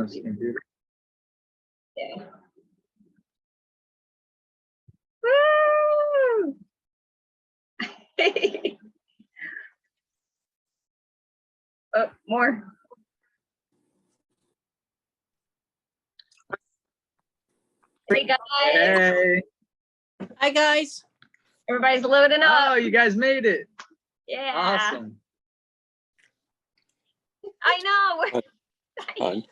this computer. Yeah. Woo! Oh, more. Hey guys. Hey. Hi guys. Everybody's loading up. Oh, you guys made it. Yeah. Awesome. I know. Fun.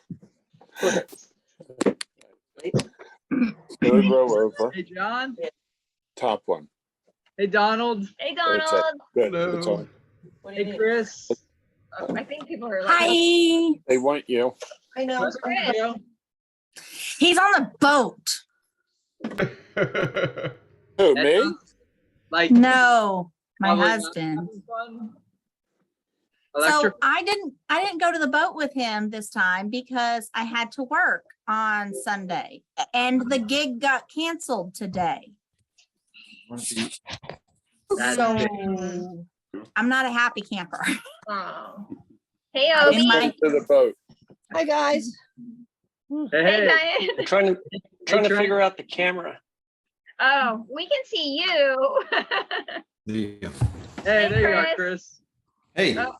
Third row over. Hey, John. Top one. Hey, Donald. Hey, That's it. Donald. Good. Hello. It's on. Hey, Chris. Oh, I think people are like, Hi. They want you. I know. Where's Chris. Joe? He's on the boat. Who, me? Like No, my probably not husband. having fun? So Electric. I didn't go to the boat with him this time because I had to work on Sunday and the gig got canceled today. That's So big. I'm not a happy camper. oh. Hey, In Obi. my- To the boat. Hi guys. Hey, Hey, Diane. I'm trying to Trent. figure out the camera. Oh, we can see you. Yeah. hey, there you are, Chris. Chris. Hey, Oh.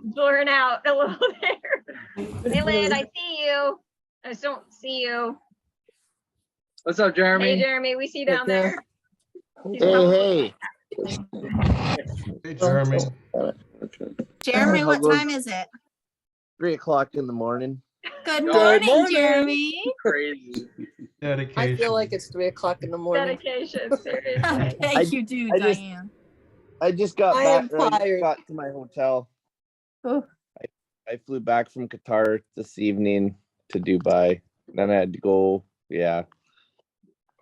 Blurring out a little there. Hey, Lynn, I see you. I just don't see you. What's up, Jeremy? Hey, Jeremy, we see you down there. He's Hey, probably- hey. hey, Jeremy. Okay. Jeremy, what time is it? 3:00 in the morning. Good Good morning, morning. Jeremy. Crazy. Dedication. I feel like it's 3:00 in the morning. Dedication, seriously. Thank you, too, I just- Diane. I just got I back. am I just tired. got to my hotel. Oh. I flew back from Qatar this evening to Dubai. Then I had to go. Yeah,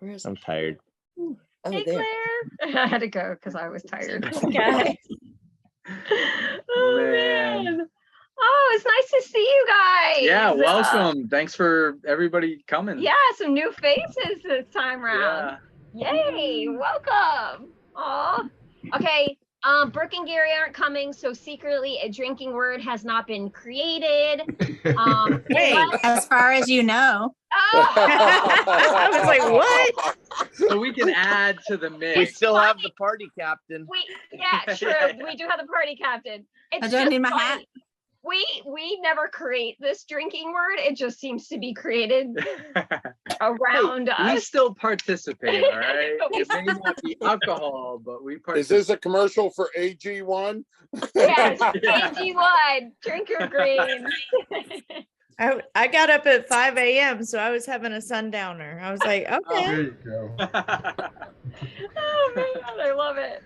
Where's I'm tired. oh Hey, there? Claire. I had to go because I was tired. Guys. Oh, Man. man. Oh, it's nice to see you guys. Yeah, welcome. Thanks for everybody coming. Yeah, some new faces this time around. Yeah. Yay, welcome. Aw. Okay, Brooke and Gary aren't coming, so secretly a drinking word has not been created. Wait, unless- as far as you know. Oh, I was like, what? So we can add to the mix. We It's still have funny. the party captain. yeah, true. We do have the party captain. It's I don't just need my funny. hat. We never create this drinking word. It just seems to be created around We us. still participate, all right? It may not be alcohol, but we Is participate. this a commercial for AG1? Yes, Yeah. AG1, drink your green. I got up at 5 a.m. so I was having a sundowner. I was like, okay. There you go. Oh man, I love it.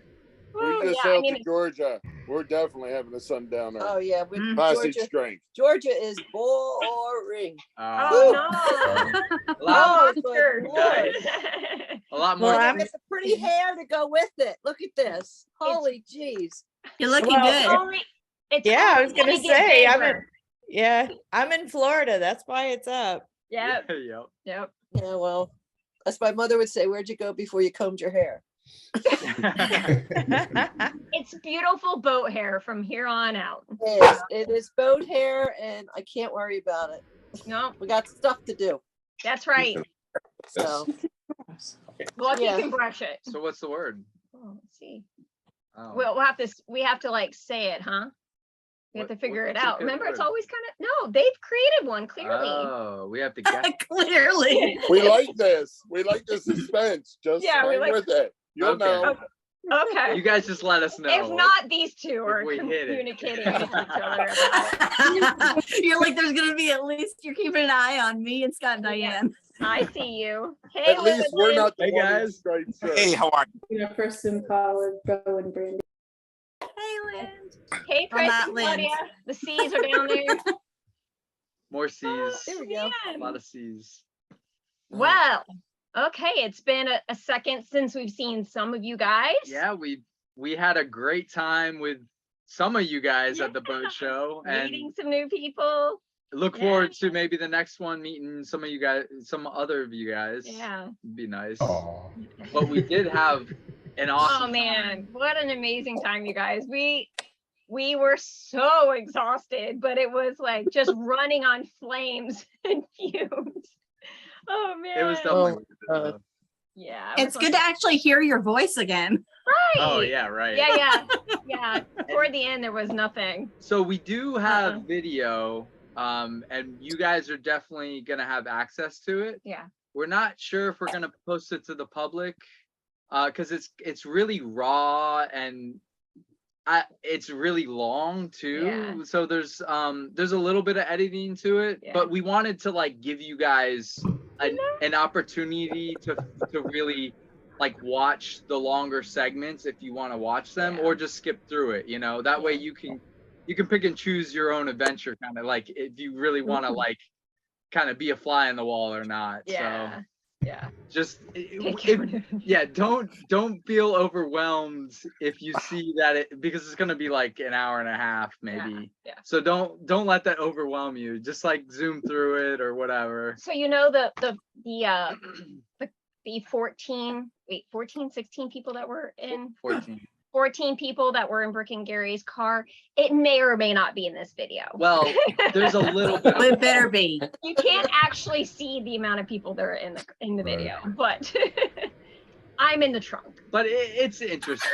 We Oh, just yeah, I sailed mean, to Georgia. We're definitely having a sundowner. Oh yeah, with Mm. Passage Georgia. strength. Georgia is boring. oh no. A lot, Oh, but sure. Nice. a lot more. Well, than I'm with the pretty hair to go with it. Look at this. Holy jeez. You're looking Well, It's good. only, it's Yeah, I only was gonna gonna get say, I'm bigger. I'm in Florida. That's why it's up. Yep, Yep. yep. Yeah, well, as my mother would say, where'd you go before you combed your hair? It's beautiful boat hair from here on out. It is boat hair and I can't worry about it. No, We got stuff to do. that's right. So Well, if Yeah. you can brush it. So what's the word? Oh, let's see. Oh. We have to like say it, huh? We have to figure it what's a out. good Remember, it's word? always kind of, no, they've created one clearly. Oh, we have to guess. Clearly. We like this. We like the suspense. Just Yeah, we hang like- with it. You'll Okay. know. Okay. You guys just let us know. If not, these two are we hit it. communicating with each other about it. You're like, there's gonna be at least you're keeping an eye on me and Scott and Diane. I see you. Hey, At least we're Lynn. not the Hey, one in guys. striped shirt. Hey, how are you? You know, Kristen, College, Beau, and Brandy. Hey, Lynn. Hey, I'm Chris not and Lynn. Claudia. The C's are down there. More C's. there we go. A lot of C's. Well, okay. It's been a second since we've seen some of you guys. Yeah, we had a great time with some of you guys at the Yeah. boat show, and Meeting some new people. look forward to maybe the next one meeting some of you guys, some other of you guys. Yeah. It'd be nice. Aw. But we did have an awesome Oh man, what an amazing time, you guys. we were so exhausted, but it was like just running on flames and fumes. Oh man. It was definitely. yeah. It It's was good to actually hear your voice again. right. Oh yeah, right. Yeah. Toward the end, there was nothing. So we do have Uh-uh. video, and you guys are definitely gonna have access to it. Yeah. We're not sure if we're gonna post it to the public, because it's really raw and it's really long too. Yeah. So there's a little bit of editing to it, Yeah. but we wanted to like give you guys an opportunity to really like watch the longer segments if you want to watch them, Yeah. or just skip through it, you know, that way you can pick and choose your own adventure, kind of like if you really want to like kind of be a fly in the wall or not. Yeah. So Yeah. just Take your own- yeah, don't feel overwhelmed if you see that because it's gonna be like an hour and a half maybe. Yeah. So don't let that overwhelm you. Just like zoom through it or whatever. So you know the 14, 16 people that were in 14 people that were in Brooke and Gary's car. It may or may not be in this video. Well, there's a little bit. It better be. You can't actually see the amount of people that are in the video, but I'm in the trunk. But it's interesting.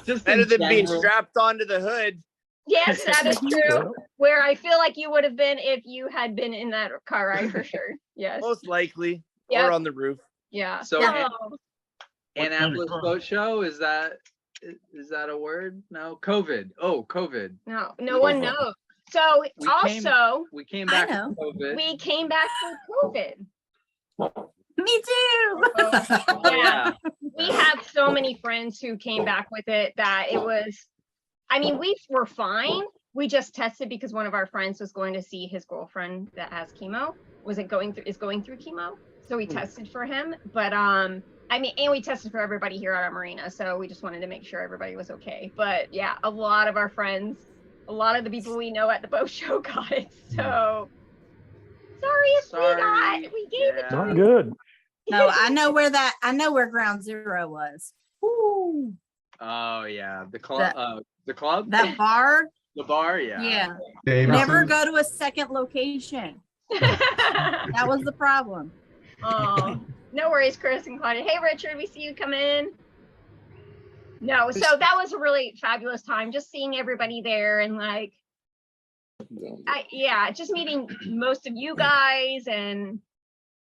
Just Better in than being general. strapped onto the hood. Yes, that is true. Where I feel like you would have been if you had been in that car ride for sure. Yes. Most likely. Yep. Or on the roof. Yeah. So Oh, Annapolis Boat Show, is that a word? No, COVID. Oh, COVID. no one knows. So We also We came I back know. from COVID. we came back from COVID. Me too. Yeah. We have so many friends who came back with it that it was, I mean, we were fine. We just tested because one of our friends was going to see his girlfriend that has chemo. Is going through chemo. So we tested for him. But I mean, and we tested for everybody here at our marina. So we just wanted to make sure everybody was okay. But yeah, a lot of our friends, a lot of the people we know at the boat show got it. So sorry if we gave it to Yeah. you. Good. No, I know where ground zero was. Ooh, Oh yeah, the club. The club. that bar. The bar. Yeah. Yeah. Davidson. Never go to a second location. That was the problem. Oh, no worries, Chris and Claudia. Hey, Richard, we see you come in. No, so that was a really fabulous time, just seeing everybody there and like, just meeting most of you guys and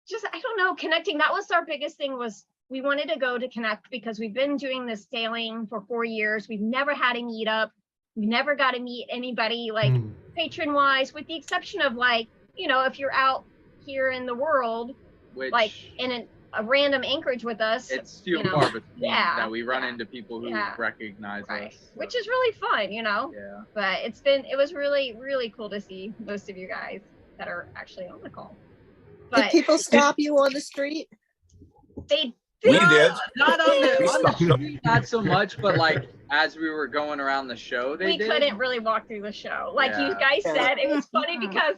just, I don't know, connecting. That was our biggest thing, was we wanted to go to connect because we've been doing this sailing for 4 years. We've never had a meetup. We never got to meet anybody like patron wise, with the exception of like, you know, if you're out here in the world, Which like in a random anchorage with us, it's few and you know, far between yeah, that we run yeah, into people who yeah. recognize right, us. So, which is really fun, you know. yeah. But it was really, really cool to see most of you guys that are actually on the call. Did But people stop you on the street? they We did. Not on the street, not so much, but like as we were going around the show, we did. couldn't really walk through the show. Like you Yeah. guys Yeah. said, it was funny because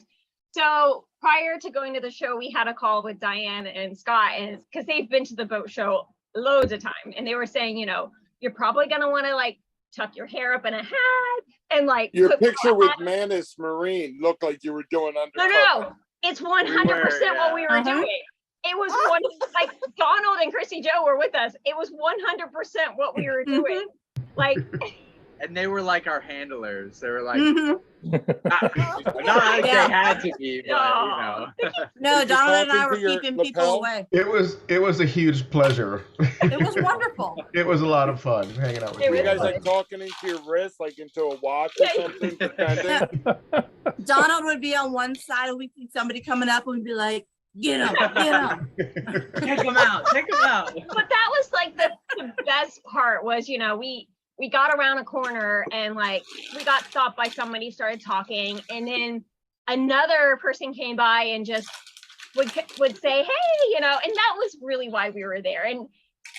so prior to going to the show, we had a call with Diane and Scott, and because they've been to the boat show loads of time, and they were saying, you know, you're probably gonna want to like tuck your hair up in a hat and like Your put picture with on- Manus Marine looked like you were doing undercover. no, it's 100% what we were doing. It was one like Donald and Chrissy Joe were with us. It was 100% what we were doing. Like, And they were like our handlers. They were like, Mhm. not like they had to be, but you know. No, Did you Donald and talk I were into your keeping people lapel? away. It was a huge pleasure. It was wonderful. It was a lot of fun hanging out with It Were you. you guys was- like talking into your wrist, like into a watch or Yeah. something, pretending? Donald would be on one side and we'd see somebody coming up and we'd be like, get him, get him. Take them out. Take them out. but that was like the best part was, you know, we got around a corner and like we got stopped by somebody, started talking, and then another person came by and just would say, hey, you know, and that was really why we were there. And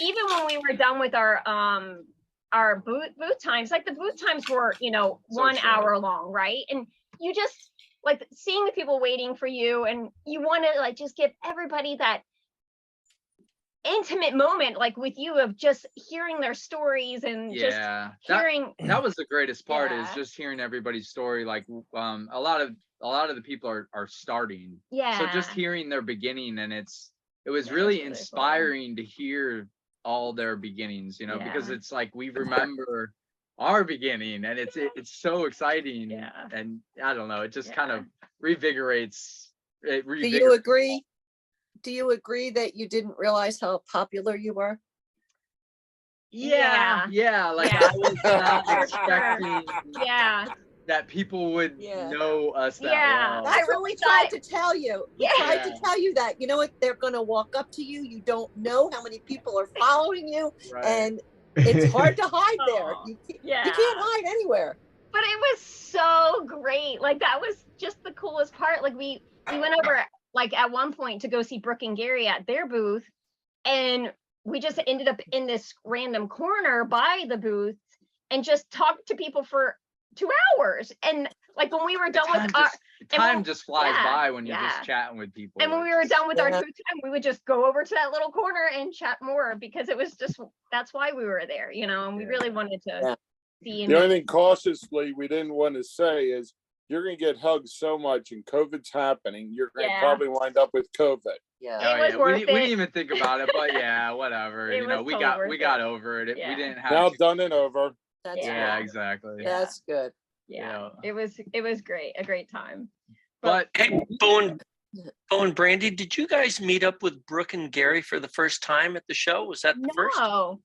even when we were done with our booth times, like the booth times were, you know, So 1 short. hour long, right? And you just like seeing the people waiting for you, and you want to like just give everybody that intimate moment, like with you, of just hearing their stories and just Yeah, hearing. that was the greatest part is Yeah. just hearing everybody's story. Like a lot of the people are starting. Yeah. So just hearing their beginning, and it was Yeah, really it's really cool. inspiring to hear all their beginnings, you know, because Yeah. it's like we remember our beginning, and it's so exciting. Yeah. And I don't know, it just kind Yeah. of revigorates. It Do you revigorates. agree? Do you agree that you didn't realize how popular you were? Yeah, like Yeah. I was not expecting Yeah. that people would Yeah. know us that Yeah. well. That's what we tried to tell you. We Yeah. tried to tell you that, you know what, they're gonna walk up to you. You don't know how many people are following you, Right. and it's hard to hide there. Aw, You yeah. can't hide anywhere. But it was so great. Like that was just the coolest part. Like we went over like at one point to go see Brooke and Gary at their booth, and we just ended up in this random corner by the booth and just talked to people for 2 hours. And like when we were done with our Time just flies yeah, by when you're yeah. just chatting with people. and when we were done with our Yeah. booth time, we would just go over to that little corner and chat more, because it was just, that's why we were there, you know, and we Yeah. really wanted to Yeah. see and The only meet. thing cautiously we didn't want to say is you're going to get hugged so much and COVID's happening. You're going to Yeah. probably wind up with COVID. Yeah. It was we worth didn't it. even think about it, but yeah, whatever. It You know, was we totally got worth we it. got over it. Yeah. We didn't have Now to. done and over. That's Yeah, good. exactly. Yeah. That's good. Yeah, Yeah. it was great, a great time. But Hey, Beau and Brandy, did you guys meet up with Brooke and Gary for the first time at the show? Was that the first? No,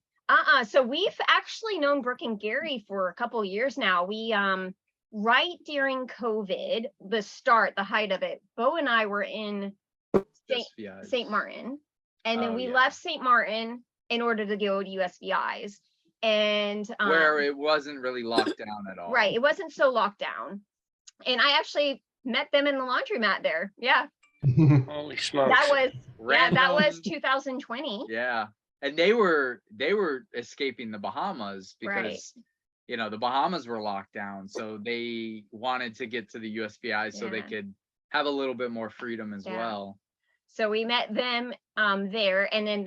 so we've actually known Brooke and Gary for a couple years now. We right during COVID, the height of it, Beau and I were in St. Martin, and then Oh, we yeah. left St. Martin in order to go to USVI's, and where it wasn't really locked down at all. right, it wasn't so locked down, and I actually met them in the laundromat there. Yeah, Holy smokes. that was that was Random- 2020. Yeah, and they were escaping the Bahamas because Right. you know the Bahamas were locked down, so they wanted to get to the USVI so they Yeah. could have a little bit more freedom as Yeah. well. So we met them there, and then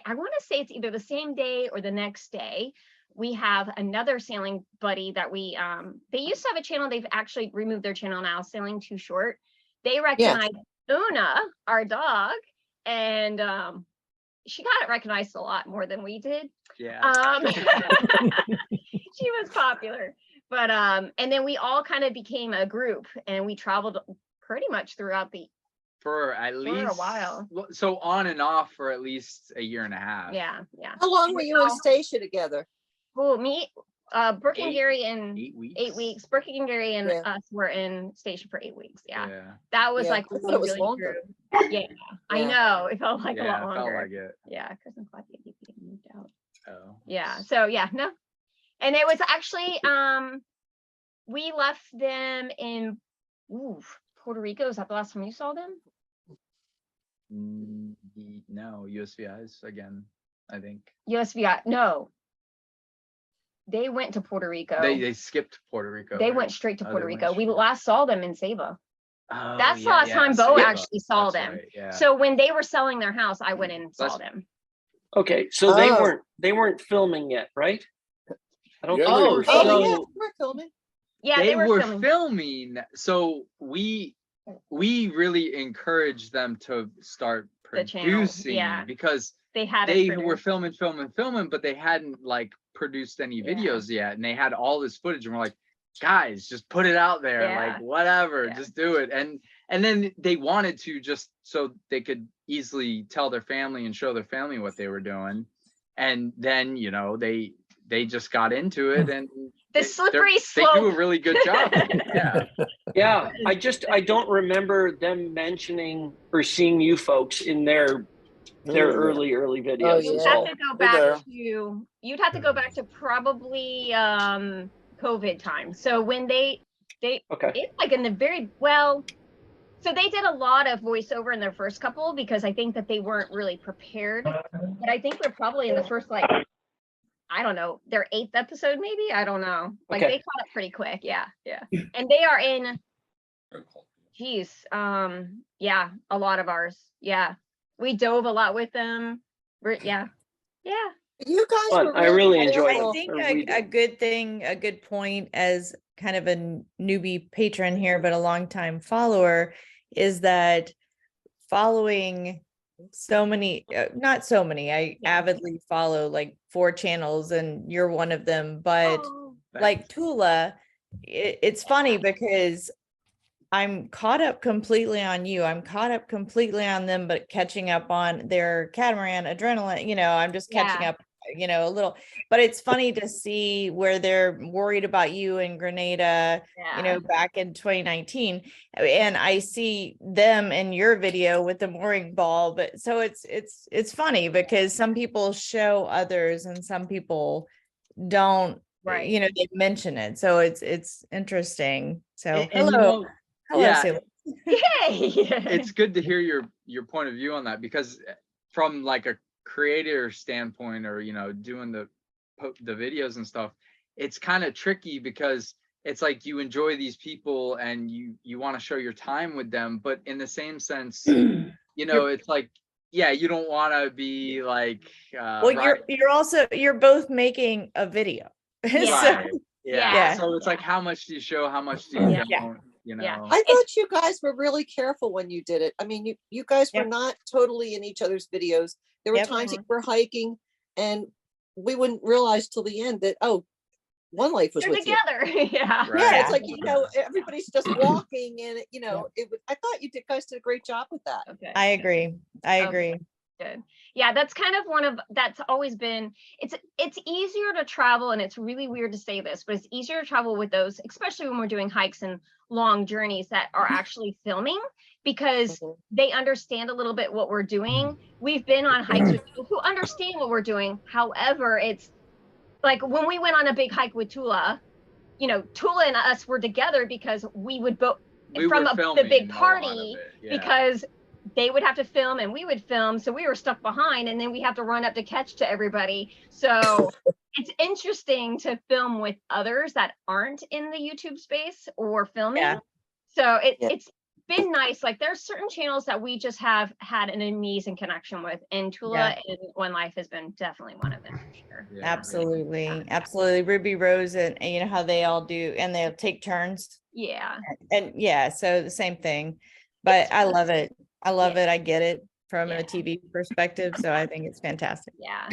I want to say it's either the same day or the next day. We have another sailing buddy that we they used to have a channel. They've actually removed their channel now, Sailing Too Short. They recognized Una, our dog, and she got it recognized a lot more than we did. Yeah. She was popular, but and then we all kind of became a group, and we traveled pretty much throughout For at least a while. So on and off for at least a year and a half. yeah. How long were you in Stacia together? Well, me, Brooke and Gary in 8 weeks. 8 weeks. Brooke and Gary and Yeah. us were in Station for 8 weeks. Yeah, Yeah. that was Yeah, like I thought it was really longer. true. Yeah, I Yeah. know. It felt like a lot It longer. felt like it. Yeah, Chris and Claudia moved out. Oh. Yeah. So yeah, no, and it was actually we left them in Puerto Rico. Is that the last time you saw them? No, USVI's again, I think. USVI. No, they went to Puerto Rico. They skipped Puerto Rico. They right? went straight to Oh, Puerto they went Rico. We straight. last saw them in Saba. Oh, That's the yeah, last yeah, time Beau Saba. actually saw That's them. right, yeah. So when they were selling their house, I went in and saw That's- them. Okay, so they Oh. weren't filming yet, right? I don't Yeah, think they they were were Oh, filming. yeah, filming. we're filming. Yeah, they were filming. filming. So we really encouraged them to start The channel, producing yeah. because They had they it were produced. filming, but they hadn't like produced any Yeah. videos yet, and they had all this footage, and we're like, guys, just put it out there, Yeah. like whatever, Yeah. just do it. And then they wanted to just so they could easily tell their family and show their family what they were doing, and then you know they just got into it, and The they're- slippery they slope. do a really good job. Yeah. Yeah, I don't remember them mentioning or seeing you folks in their early videos. Oh, You'd yeah. have to go Hey back there. to probably COVID time. So when they Okay. it's like in the very so they did a lot of voiceover in their first couple because I think that they weren't really prepared. But I think we're probably in the first I don't know, their 8th episode maybe. I don't know. Like Okay. they caught up pretty quick. Yeah. And they are in a lot of ours. Yeah. We dove a lot with them. Yeah. Yeah. You guys Fun. were I really enjoyed I them. think Or we a did. good thing, a good point as kind of a newbie patron here, but a longtime follower, is that following so many, not so many, I Yeah. avidly follow like 4 channels and you're one of them, but Oh, like Tula, it's funny because I'm caught up completely on you. I'm caught up completely on them, but catching up on their catamaran adrenaline, I'm just catching Yeah. up, a little, but it's funny to see where they're worried about you in Grenada, yeah. back in 2019. And I see them in your video with the mooring ball, but so it's funny because some people show others and some people don't, Right. they mention it. So it's interesting. So And hello. Hello, yeah, Sailor. Yay. it's good to hear your point of view on that, because from like a creator standpoint, or doing the videos and stuff, it's kind of tricky because it's like you enjoy these people and you want to show your time with them, but in the same sense, it's like, yeah, you don't want to be like Well, you're both making a video. Yeah. So, right. Yeah. Yeah. So it's like, how much do you show, how much do you Yeah. don't, Yeah. I thought you guys were really careful when you did it. I mean, you guys were Yep. not totally in each other's videos. There were Yep. times that you were hiking and we wouldn't realize till the end that, oh, One Life was They're with you. together. Yeah. Right. Yeah, Yeah. it's like, everybody's just walking and, I thought you guys did a great job with that. Okay. I agree. I Okay. agree. Good. Yeah, that's kind of that's always been, it's easier to travel, and it's really weird to say this, but it's easier to travel with those, especially when we're doing hikes and long journeys that are actually filming, because Mhm. they understand a little bit what we're doing. We've been on hikes with people who understand what we're doing. However, it's like when we went on a big hike with Tula, Tula and us were together because we would both We from were the filming big a lot of party, it, yeah. because they would have to film and we would film, so we were stuck behind, and then we have to run up to catch to everybody. So it's interesting to film with others that aren't in the YouTube space or filming. Yeah. So Yeah. it's been nice. Like there's certain channels that we just have had an amazing connection with, and Tula and One Life has been definitely one of them for sure. Yeah. Absolutely. Absolutely. Ruby Rose and you know how they all do, and they'll take turns. Yeah. And yeah, so the same thing. But I love it. I love it. I get it from Yeah. a TV perspective. So I think it's fantastic. Yeah.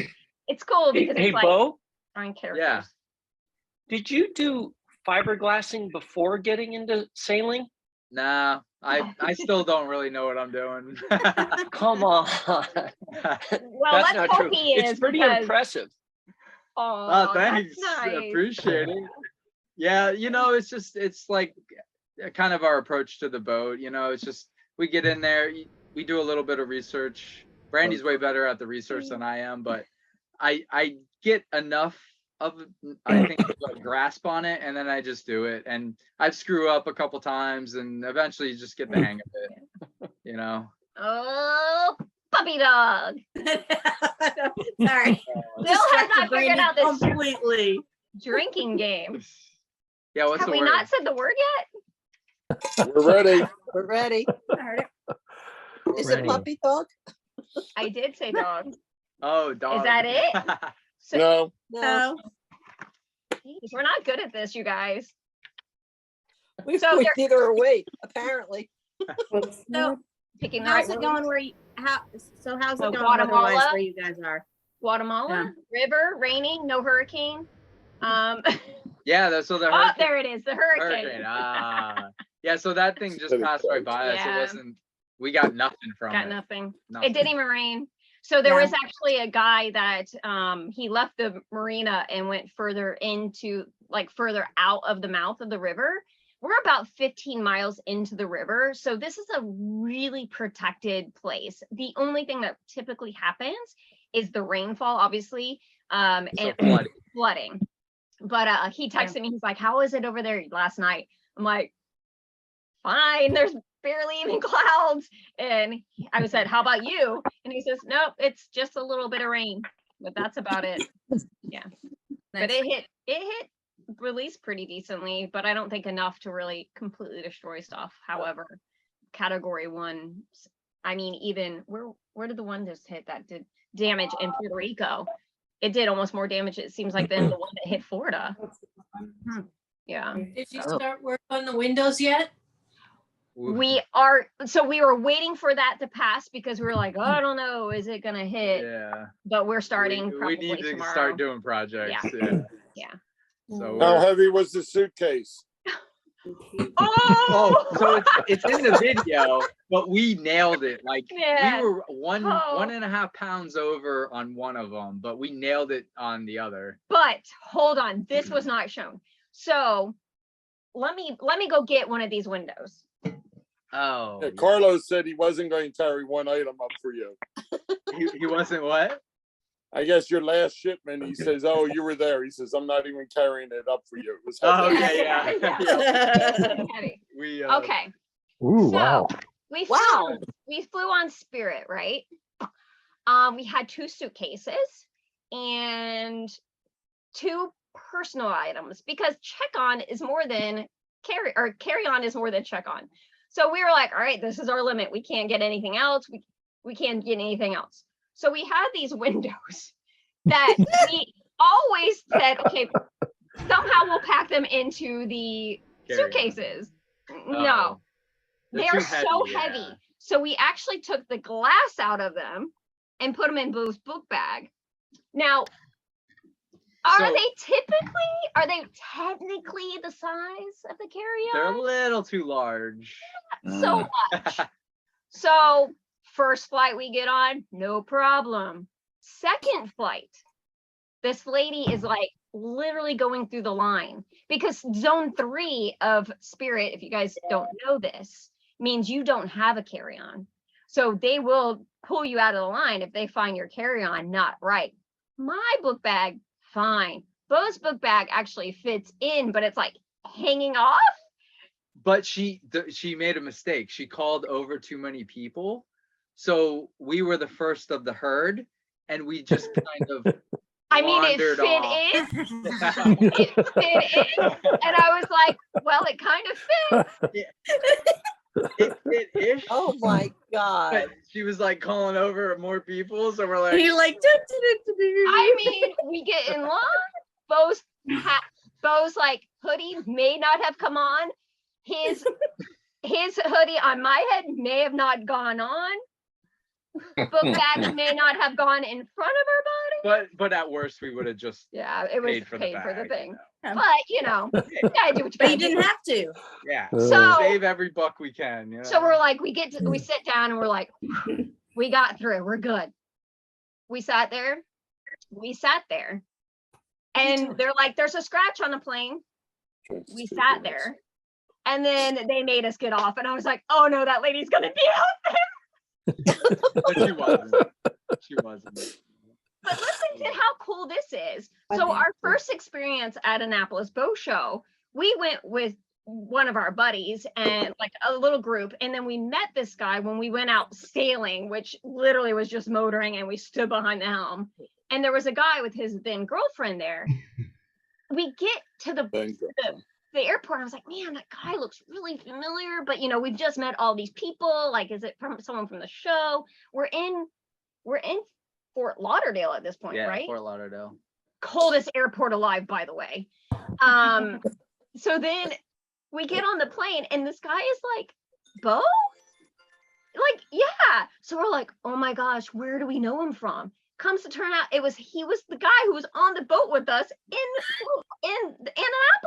It's cool because Hey, it's like Beau, drawing characters. Yeah. did you do fiberglassing before getting into sailing? Nah, I still don't really know what I'm doing. Come on. Well, That's let's not hope true. he is, It's pretty because- impressive. Oh, thanks. That's nice. Appreciate it. Yeah, it's like kind of our approach to the boat. It's just, we get in there, we do a little bit of research. Brandy's way better at the research than I am, but I get enough of, I think, a grasp on it, and then I just do it. And I've screwed up a couple times, and eventually you just get the hang of it. Oh, puppy dog. Sorry. Bill has not figured out this completely. drinking game. Yeah, what's Have the we word? not said the word yet? We're ready. We're ready. I heard it. Is it Ready. puppy dog? I did say dog. Oh, dog. Is that it? So, No, No, geez, we're not good at this, you guys. we So there- neither are we, apparently. So Picking the how's right it word. going where you, how's it going Guatemala? otherwise where you guys are? Guatemala, river, raining, no hurricane. Yeah, so the Oh, hurricane. there it is, the hurricane. Yeah, so that thing just Steady passed right crouch. by us. It Yeah. wasn't, we got nothing from Got it. nothing. Nothing. It didn't even rain. So there Yeah. was actually a guy that he left the marina and went further into, like, further out of the mouth of the river. We're about 15 miles into the river. So this is a really protected place. The only thing that typically happens is the rainfall, obviously, So and flooding. flooding. But he texted me, he's like, how is it over there last night? I'm like, fine, there's barely even clouds. And I said, how about you? And he says, nope, it's just a little bit of rain, but that's about it. Yeah. But Nice. it hit release pretty decently, but I don't think enough to really completely destroy stuff. However, category 1 I mean, even where did the one just hit that did damage in Puerto Rico? It did almost more damage, it seems like, than the one that hit Florida. Yeah. Did you start work on the windows yet? We were waiting for that to pass because we were like, oh, I don't know, is it gonna hit? Yeah. But we're starting We probably need to tomorrow. start doing projects. Yeah. Yeah. So How we're- heavy was the suitcase? Oh, so it's in the video, but we nailed it. Like Man. we were one Oh. 1.5 pounds over on one of them, but we nailed it on the other. But hold on, this was not shown. So let me go get one of these windows. Oh, Yeah, Carlos said he wasn't going to carry one item up for you. he wasn't what? I guess your last shipment, he says, oh, you were there. He says, I'm not even carrying it up for you. It was Oh, heavy. okay, yeah. It's heavy. We Okay. Ooh, So wow. we Wow. flew on Spirit, right? We had 2 suitcases and 2 personal items because check-on is more than carry-on is more than check-on. So we were like, all right, this is our limit. We can't get anything else. We can't get anything else. So we had these windows that we always said, okay, somehow we'll pack them into the Carry-on. suitcases. No, Oh. They're they are too so heavy, heavy. yeah. So we actually took the glass out of them and put them in Boo's book bag. Now, are So- they technically the size of the They're a carry-on? little too large. So much. So first flight we get on, no problem. Second flight, this lady is like literally going through the line because zone 3 of Spirit, if you guys don't know this, means you don't have a carry-on. So they will pull you out of the line if they find your carry-on not right. My book bag, fine. Beau's book bag actually fits in, but it's like hanging off. But she made a mistake. She called over too many people. So we were the first of the herd and we just kind of I mean, it wandered fit off. in. It fit in. And I was like, well, it kind of fits. It fit-ish. Oh my God. But she was like calling over more people. So we're like, You're like, I mean, we get in line. Beau's like hoodie may not have come on. His hoodie on my head may have not gone on. Book bag may not have gone in front of our body. but at worst we would have just Yeah, it was paid for the paid bag. thing. Yeah. But you know, you gotta do what you But gotta you do. didn't have to. Yeah. So- Save every buck we can. You know? So we're like, we sit down and we're like, we got through, we're good. We sat there. And they're like, there's a scratch on the plane. We sat there. And then they made us get off. And I was like, oh no, that lady's gonna be out there. But she wasn't. She wasn't. But listen to how cool this is. So our first experience at Annapolis Bow Show, we went with one of our buddies and like a little group. And then we met this guy when we went out sailing, which literally was just motoring and we stood behind the helm. And there was a guy with his then girlfriend there. We get to the airport. I was like, man, that guy looks really familiar. But you know, we've just met all these people. Like, is it from someone from the show? We're in Fort Lauderdale at this point, Yeah, right? Fort Lauderdale. Coldest airport alive, by the way. So then we get on the plane and this guy is like, Beau? Like, yeah. So we're like, oh my gosh, where do we know him from? Comes to turn out he was the guy who was on the boat with us in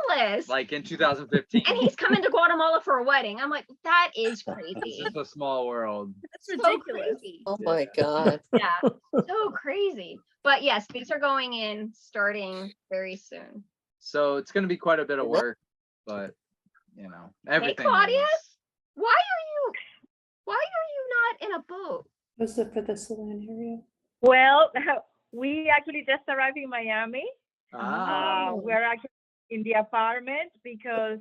Annapolis. Like in 2015. And he's coming to Guatemala for a wedding. I'm like, that is It's crazy. just a small world. That's So ridiculous. crazy. Oh my God. Yeah, so crazy. But yes, these are going in starting very soon. So it's gonna be quite a bit of work, but you know, everything. Claudia? is- Why are you not in a boat? Was it for the salon area? Well, we actually just arrived in Miami. Ah, We're actually in the apartment because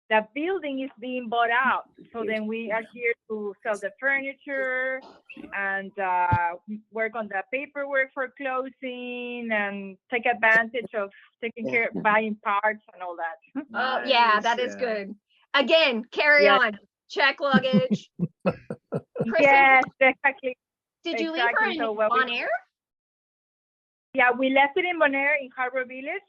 the building is being bought out. So then we are here to sell the furniture and work on the paperwork for closing and take advantage of buying parts and all that. Oh, yeah, that is yeah. good. Again, carry Yeah. on. Check luggage. Kristen, Yes, exactly. did you leave her exactly. in So what we- Bonaire? Yeah, we left it in Bonaire in Harbor Village,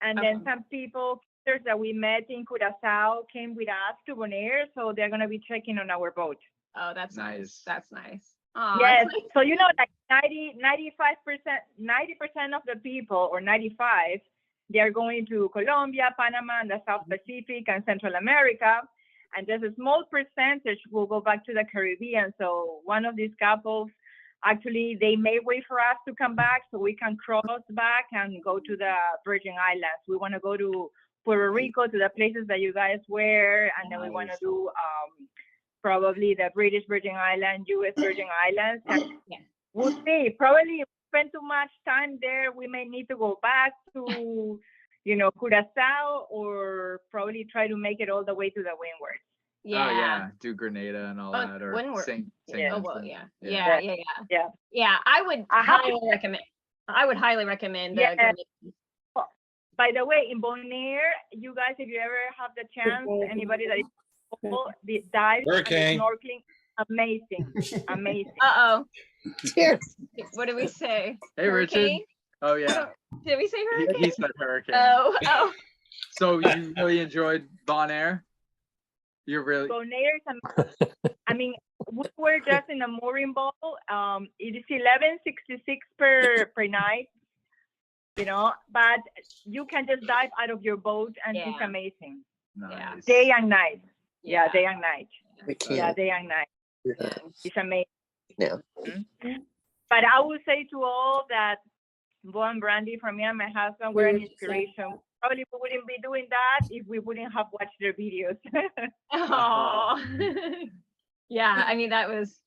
and then Okay. some people that we met in Curacao came with us to Bonaire, so they're gonna be checking on our boat. Oh, that's nice. Nice. That's nice. Aw, Yes, it's nice. so you know, like 90% of the people, or 95, they're going to Colombia, Panama, and the South Pacific and Central America, and there's a small percentage will go back to the Caribbean. So one of these couples, actually, they may wait for us to come back so we can cross back and go to the Virgin Islands. We want to go to Puerto Rico, to the places that you guys were, and then we want to do probably the British Virgin Islands, U.S. Virgin Islands. And Yeah. we'll see. Probably if we spend too much time there, we may need to go back to, Curacao, or probably try to make it all the way to the Windward. Yeah. Oh yeah, do Grenada and all Oh, that, or when we're- Saint Yeah. Oh well, Vincent. yeah. Yeah. Yeah. Yeah. I would I have to highly recommend. I would highly recommend the Yeah. Grenada. By the way, in Bonaire, you guys, if you ever have the chance, anybody that is the dive Hurricane. and the snorkeling, amazing, amazing. Uh-oh. Cheers. What did we say? Hey, Richard. Hurricane? Oh yeah, Did we say he hurricane? said hurricane. Oh. So you really enjoyed Bonaire? You're really Bonaire is I mean, we were just in a mooring boat. It is $11.66 per night. But you can just dive out of your boat, and it's Yeah. amazing. nice. Day and night. Yeah, Yeah. day and night. We Yeah, can't. day and night. It's amazing. Yeah. But I would say to all that Beau and Brandy, for me and my husband, were an inspiration. Probably we wouldn't be doing that if we wouldn't have watched their videos. Oh. Yeah, I mean that was,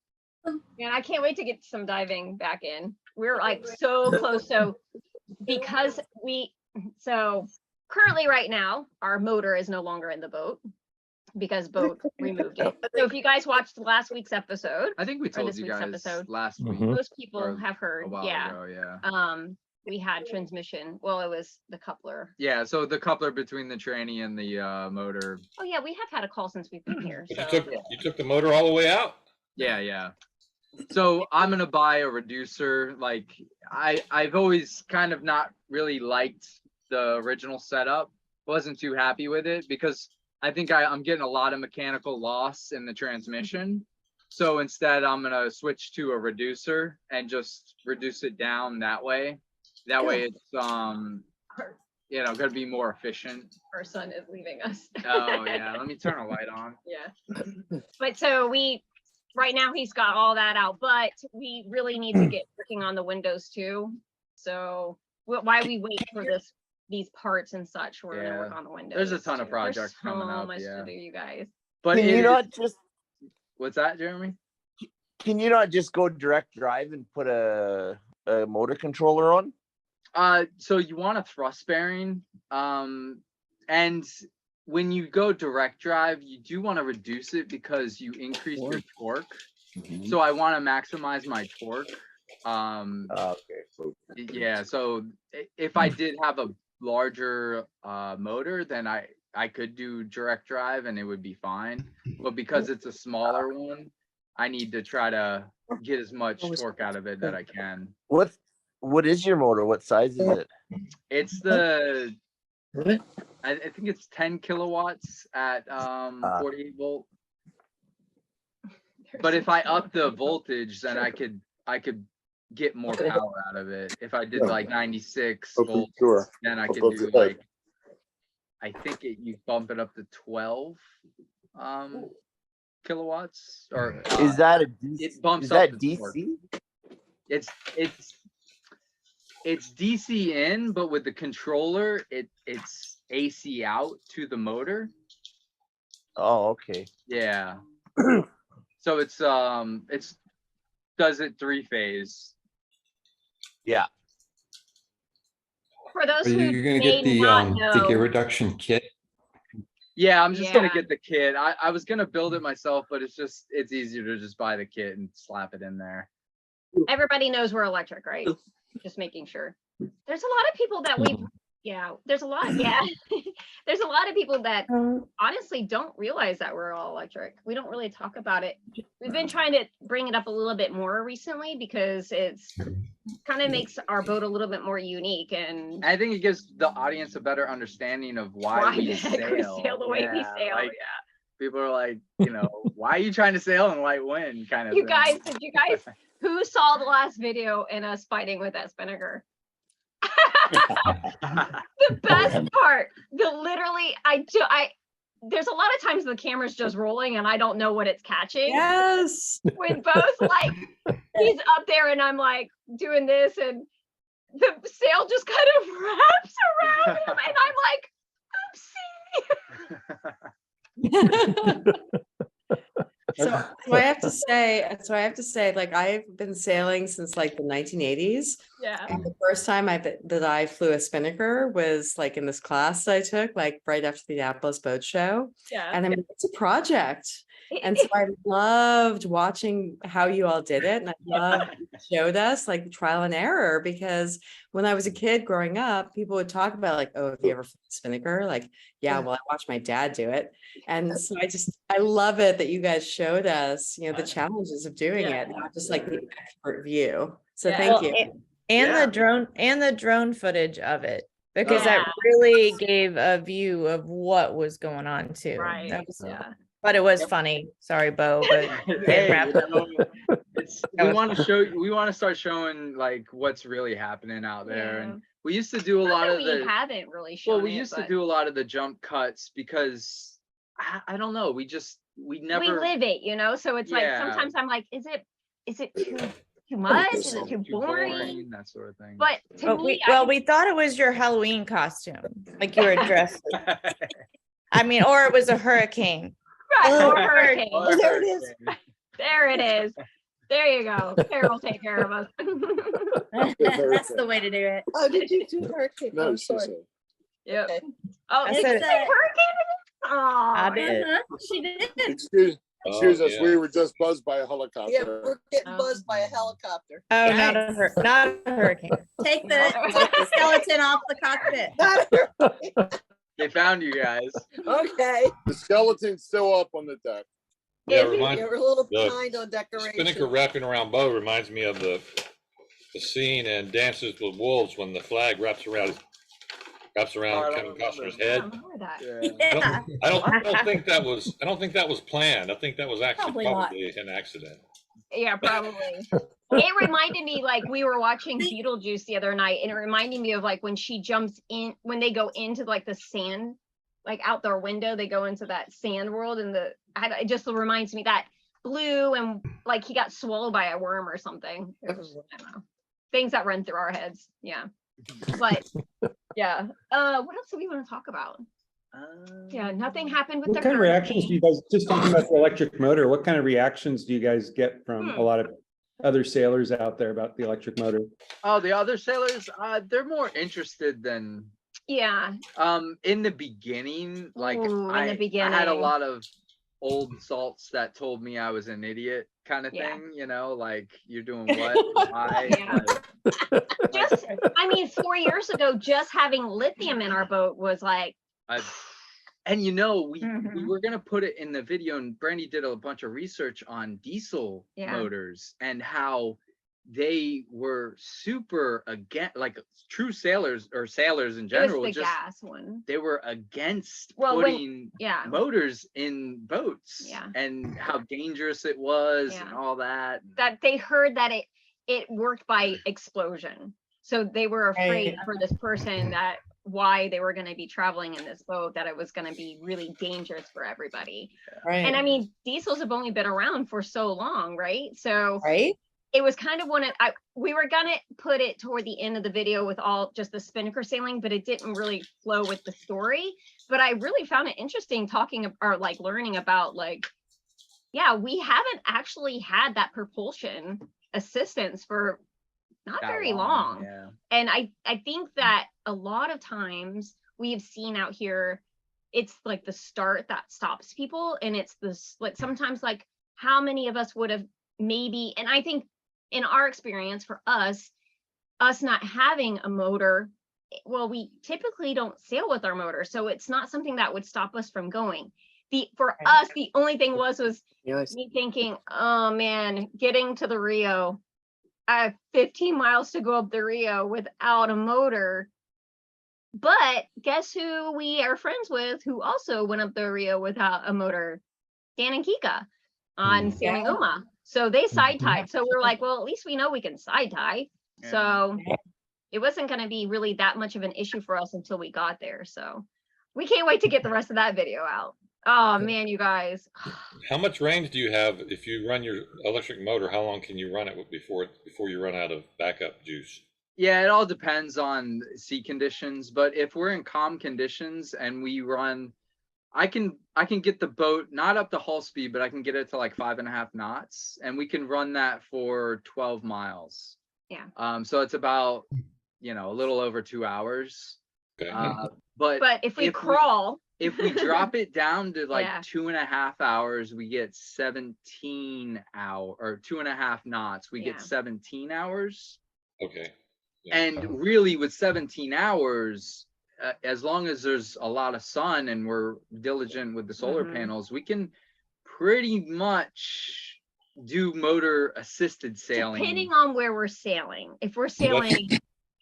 man, I can't wait to get some diving back in. We're like so close. So because so currently right now, our motor is no longer in the boat because boat removed it. So if you guys watched last week's episode, I think we or told this you week's guys episode, last week most people or have heard, a while yeah. ago. Yeah. We had transmission. Well, it was the coupler. Yeah. So the coupler between the tranny and the motor. Oh yeah, we have had a call since we've been here. But So you took the motor all the way out? Yeah. So I'm gonna buy a reducer. Like I've always kind of not really liked the original setup. Wasn't too happy with it because I think I'm getting a lot of mechanical loss in the transmission. So instead I'm gonna switch to a reducer and just reduce it down that way. That way it's gonna be more efficient. our son is leaving us. Oh yeah, let me turn a light on. Yeah. But so right now he's got all that out, but we really need to get working on the windows too. So while we wait for these parts and such, we're gonna work on the windows. There's a ton of too. projects There's coming so up. much Yeah. to do, you guys. But Can you not just what's that, Jeremy? Can you not just go direct drive and put a motor controller on? So you want a thrust bearing, and when you go direct drive, you do want to reduce it because you increase your torque. So I want to maximize my torque. Okay. Yeah. So if I did have a larger motor, then I could do direct drive and it would be fine. But because it's a smaller one, I need to try to get as much torque out of it that I can. What is your motor? What size is it? It's the I think it's 10 kilowatts at 48 volt. But if I up the voltage, then I could get more power out of it. If I did like 96 volts, then I could do like, I think you bump it up to 12 kilowatts. Or is that a DC? It bumps is up that the DC? torque. It's DC in, but with the controller, it's AC out to the motor. Oh, okay. Yeah. So it's does it 3-phase. Yeah. For those Are who you gonna may get the not gear know, reduction kit? Yeah, I'm just gonna Yeah. get the kit. I was gonna build it myself, but it's easier to just buy the kit and slap it in there. everybody knows we're electric, right? Just making sure. There's a lot of people that we've Yeah, there's a lot. Yeah, there's a lot of people that honestly don't realize that we're all electric. We don't really talk about it. We've been trying to bring it up a little bit more recently because it's kind of makes our boat a little bit more unique, and I think it gives the audience a better understanding of why we the heck we sail. sail the way we Yeah, sail. like, Yeah. people are like, why are you trying to sail in light wind kind of You thing. guys, did you guys who saw the last video and us fighting with that spinnaker? The best part, literally, there's a lot of times the camera's just rolling and I don't know what it's catching. Yes. When Beau's like, he's up there and I'm like doing this and the sail just kind of wraps around him and I'm like, oopsie. So I have to say, like I've been sailing since like the 1980s. Yeah. And the first time that I flew a spinnaker was like in this class that I took, like right after the Annapolis Boat Show. Yeah. And I mean, it's a project. And so I loved watching how you all did it. And I loved you showed us like the trial and error, because when I was a kid growing up, people would talk about like, oh, have you ever flown a spinnaker? Like, yeah, well, I watched my dad do it. And so I love it that you guys showed us, the challenges of doing it, not just like the expert view. So thank you. And the drone footage of it, because that really gave a view of what was going on too. Right. That was, but it was funny. Sorry, Beau, but Hey, we want to start showing like what's really happening out there. And we used to do a lot of we haven't really shown we used to do a lot of the jump cuts because I don't know, we never live it, so it's like sometimes I'm like, is it too much? Is it too boring? That sort of thing. But to me, we thought it was your Halloween costume, like you were dressed. I mean, or it was a hurricane. Right, or hurricane. Oh, there it is. There it is. There you go. Carol will take care of us. That's the way to do it. Oh, did you do hurricane? No, I'm sorry. Yep. Okay. Oh, I did said you say hurricane? Oh, I did. She did. Excuse us, yeah. we were just buzzed by a helicopter. Yeah, we're getting buzzed by a helicopter. Oh, Nice. not a hurricane. Take the skeleton off the cockpit. Not a- They found you guys. Okay. The skeleton's still up on the deck. Yeah, Yeah, we're a little the behind on decoration. spinnaker wrapping around Beau reminds me of the scene in Dances with Wolves when the flag wraps around I Kevin don't Costner's I head. don't remember that. Yeah. I don't think that was planned. I think that was actually Probably not. probably an accident. Yeah, probably. It reminded me like we were watching Beetlejuice the other night, and it reminded me of like when she jumps in, when they go into like the sand, like out their window, they go into that sand world, and it just reminds me that Blue and like he got swallowed by a worm or something. It was, I don't know, things that run through our heads. Yeah, but yeah. What else do we want to talk about? Yeah, nothing happened with What kind of reactions do you guys, just talking about the electric motor, what kind of reactions do you guys get from a lot of other sailors out there about the electric motor? Oh, the other sailors, they're more interested than in the beginning. Like I had a lot of old salts that told me I was an idiot kind of thing, like you're doing what? Why? Just, I mean, 4 years ago, just having lithium in our boat was like, and we were gonna put it in the video, and Brandy did a bunch of research on diesel motors and how they were super against, like true sailors or sailors in general. It was the gas one. They were against putting motors in boats, and how dangerous it was, and all that. That they heard that it worked by explosion, so they were afraid for this person that why they were going to be traveling in this boat, that it was going to be really dangerous for everybody. Right. And I mean, diesels have only been around for so long, right? So it was kind of we were going to put it toward the end of the video with all just the spinnaker sailing, but it didn't really flow with the story. But I really found it interesting talking or like learning about like, we haven't actually had that propulsion assistance for not very long. And I think that a lot of times we have seen out here, it's like the start that stops people. And it's this, like, sometimes like how many of us would have maybe, and I think in our experience for us not having a motor well, we typically don't sail with our motor, so it's not something that would stop us from going. For us, the only thing was me thinking, oh man, getting to the Rio, I have 15 miles to go up the Rio without a motor. But guess who we are friends with who also went up the Rio without a motor? Dan and Kika on Sailing Oma. So they side tied. So we're like, well, at least we know we can side tie. So it wasn't going to be really that much of an issue for us until we got there. So we can't wait to get the rest of that video out. Oh man, you guys. How much range do you have if you run your electric motor? How long can you run it before you run out of backup juice? Yeah, it all depends on sea conditions, but if we're in calm conditions and we run, I can get the boat not up to hull speed, but I can get it to like 5.5 knots, and we can run that for 12 miles. Yeah. So it's about, a little over 2 hours. Okay. But if we crawl, if we drop it down to like Yeah. 2.5 hours, we get 17 hour or 2.5 knots. We get 17 hours. Okay. And really with 17 hours, as long as there's a lot of sun and we're diligent with the solar panels, we can pretty much do motor assisted sailing. Depending on where we're sailing. If we're sailing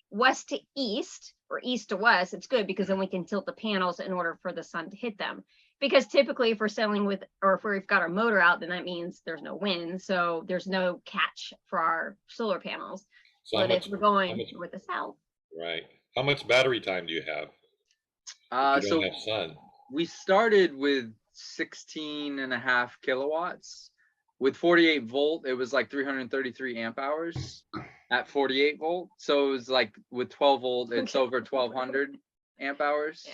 west to east or east to west, it's good because then we can tilt the panels in order for the sun to hit them. Because typically if we're sailing with, or if we've got our motor out, then that means there's no wind. So there's no catch for our solar panels. So but if we're going with the south. Right. How much battery time do you have? You So don't have sun. we started with 16.5 kilowatts. With 48 volt, it was like 333 amp hours at 48 volt. So it was like with 12 volt, it's over 1200 amp hours.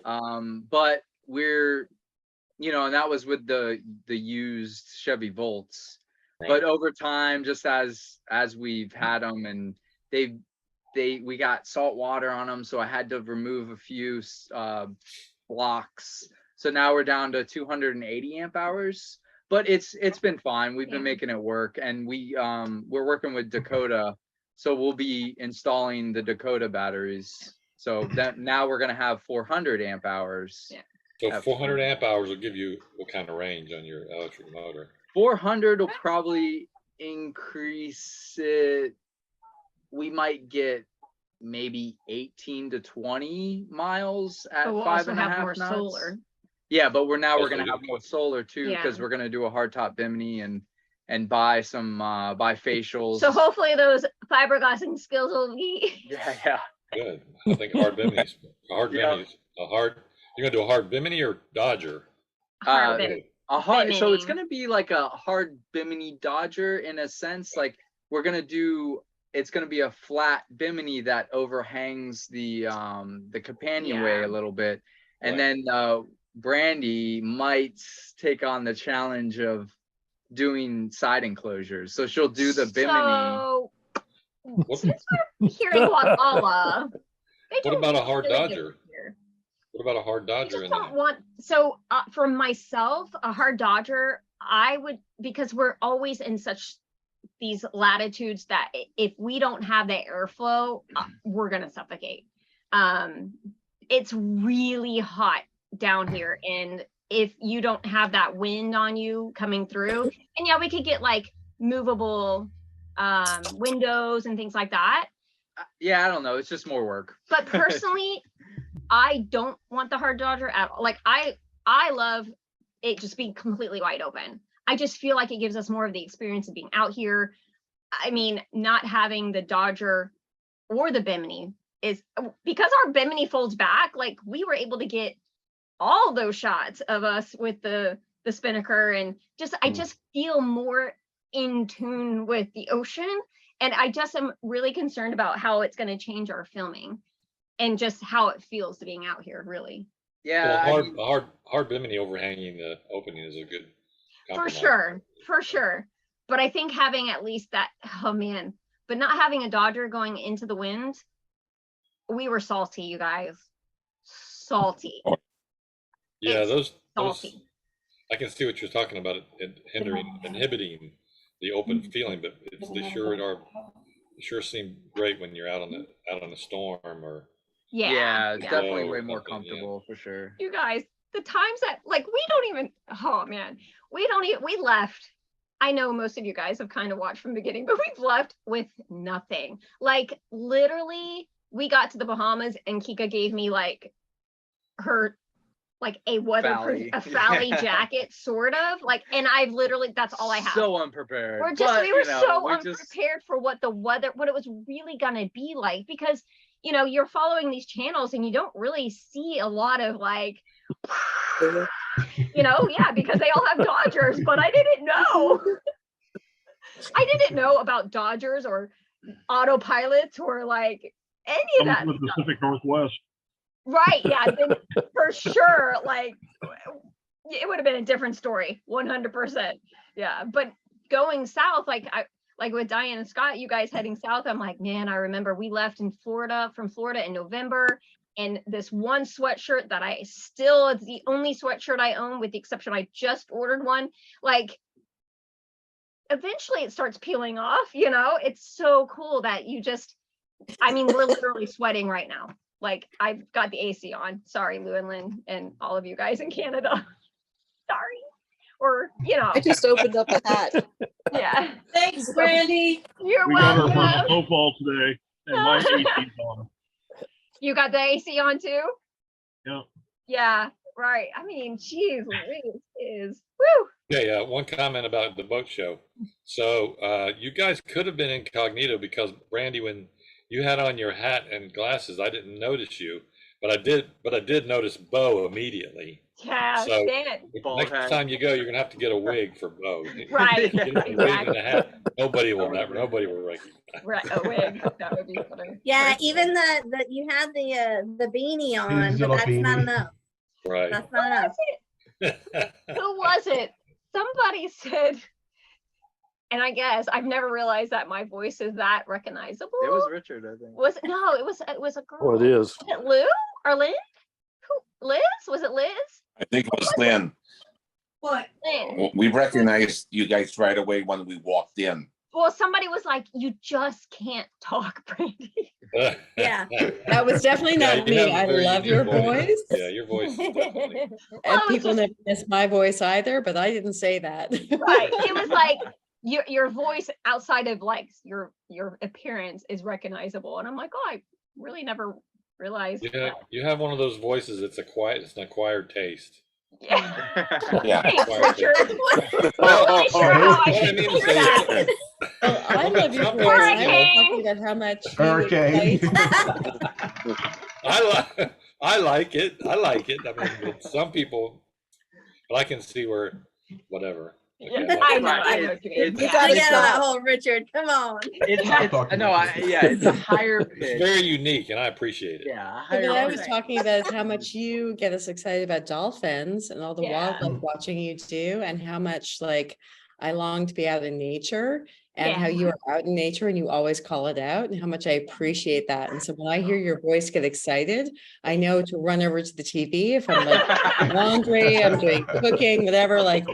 Yeah. But we're, and that was with the used Chevy Volts. Right. But over time, just as we've had them, and we got salt water on them, so I had to remove a few blocks. So now we're down to 280 amp hours. But it's been fine. We've been making it work, and we're working with Dakota, so we'll be installing the Dakota batteries. So that now we're gonna have 400 amp hours. Yeah. So 400 amp hours will give you what kind of range on your electric motor? 400 will probably increase it. We might get maybe 18 to 20 miles at But we'll 5.5 also have more knots. solar. Yeah, but we're Also gonna have more solar too, Yeah. because we're gonna do a hardtop bimini and buy some buy facials. So hopefully those fiberglassing skills will be. Yeah. Good. I think hard biminis. You're gonna do a hard bimini or Dodger? Hard bimini. A hard, so it's Bimini. gonna be like a hard bimini Dodger in a sense. Like we're gonna do, it's gonna be a flat bimini that overhangs the companionway a little bit, and then Brandy might take on the challenge of doing side enclosures. So she'll do the bimini. So since we're hearing Guatemala, What about a hard Dodger? What about a hard Dodger? I don't want, so for myself, a hard Dodger, I would, because we're always in such these latitudes that if we don't have the airflow, we're gonna suffocate. It's really hot down here, and if you don't have that wind on you coming through, and yeah, we could get like movable windows and things like that. Yeah, I don't know. It's just more work. But personally, I don't want the hard Dodger at all. Like I love it just being completely wide open. I just feel like it gives us more of the experience of being out here. I mean, not having the Dodger or the Bimini is because our Bimini folds back. Like we were able to get all those shots of us with the spinnaker, and just I just feel more in tune with the ocean. And I just am really concerned about how it's going to change our filming and just how it feels to being out here, really. Yeah. Well, hard bimini overhanging the opening is a good compromise. For sure. But I think having at least that, oh man, but not having a Dodger going into the wind, we were salty, you guys. Salty. Yeah, those salty. I can see what you're talking about, it inhibiting the open feeling, but they sure seem great when you're out on a storm or Yeah. it's definitely Beau way or more something, yeah. comfortable for sure. You guys, the times that like we don't even, oh man, we don't even, we left. I know most of you guys have kind of watched from the beginning, but we've left with nothing. Like literally, we got to the Bahamas and Kika gave me like her like a weatherproof, Fally. a Fally jacket, sort of like, and I've literally, that's all I have. So unprepared. We're just, but, we were you know, so we unprepared for what the weather, what it was really gonna be like, because you know, you're following these channels and you don't really see a lot of like, you know, yeah, because they all have Dodgers, but I didn't know. I didn't know about Dodgers or autopilots or like any of that. From the Pacific Northwest. Right, yeah, then for sure, like it would have been a different story, 100%. Yeah, but going south, like like with Diane and Scott, you guys heading south, I'm like, man, I remember we left in Florida, from Florida in November, and this one sweatshirt that I still, it's the only sweatshirt I own, with the exception I just ordered one, like eventually it starts peeling off, you know. It's so cool that you just, I mean, we're literally sweating right now. Like I've got the AC on. Sorry, Lou and Lynn and all of you guys in Canada. Sorry. Or, you know. I just opened up a hat. Yeah. Thanks, Brandy. You're We got our welcome. first snowfall today, and my AC's on. You got the AC on too? Yeah. Yeah, right. I mean, geez, Louise is, woo. Okay, one comment about the boat show. So you guys could have been incognito because Brandy, when you had on your hat and glasses, I didn't notice you, but I did notice Beau immediately. Yeah, So Stan. next time you go, you're gonna have to get a wig for Beau. Right, Get a wig and a hat. Nobody will recognize. Right, a wig. That would be funny. Yeah, even the you had the beanie on, His but little that's not beanie. enough. Right. That's not enough. Who was it? Somebody said, and I guess I've never realized that my voice is that recognizable. It was Richard, I think. Was it? No, it was a girl. Oh, it is. Was it Lou or Lynn? Who? Liz? Was it Liz? I think it was Lynn. What? Lynn. We recognized you guys right away when we walked in. Well, somebody was like, "You just can't talk, Brandy." Yeah, that was definitely Yeah, not you me. have a I very love unique your voice. Yeah, your voice is definitely. And Well, it was people just- never miss my voice either, but I didn't say that. Right. It was like your voice outside of like your appearance is recognizable, and I'm like, oh, I really never realized. Yeah, you have one of those voices. It's an acquired taste. Yeah. Yeah. Thanks, Acquired Richard. taste. Not really sure how I What I should mean to do say that. is, Well, I love your voice. I was talking about how much you Hurricane. I like it. I mean, but some people, but I can see where, whatever. Yeah, Okay, I know what you mean. It's- You Yeah. gotta It's get on that not- whole Richard. Come on. It's a higher It's pitch. very unique, and I appreciate it. Yeah, But higher what I was pitch. talking about is how much you get us excited about dolphins and all the Yeah. wildlife watching you do, and how much like I long to be out in nature, and how Yeah. you are out in nature and you always call it out, and how much I appreciate that. And so when I hear your voice get excited, I know to run over to the TV if I'm like laundry, I'm doing cooking, whatever, like,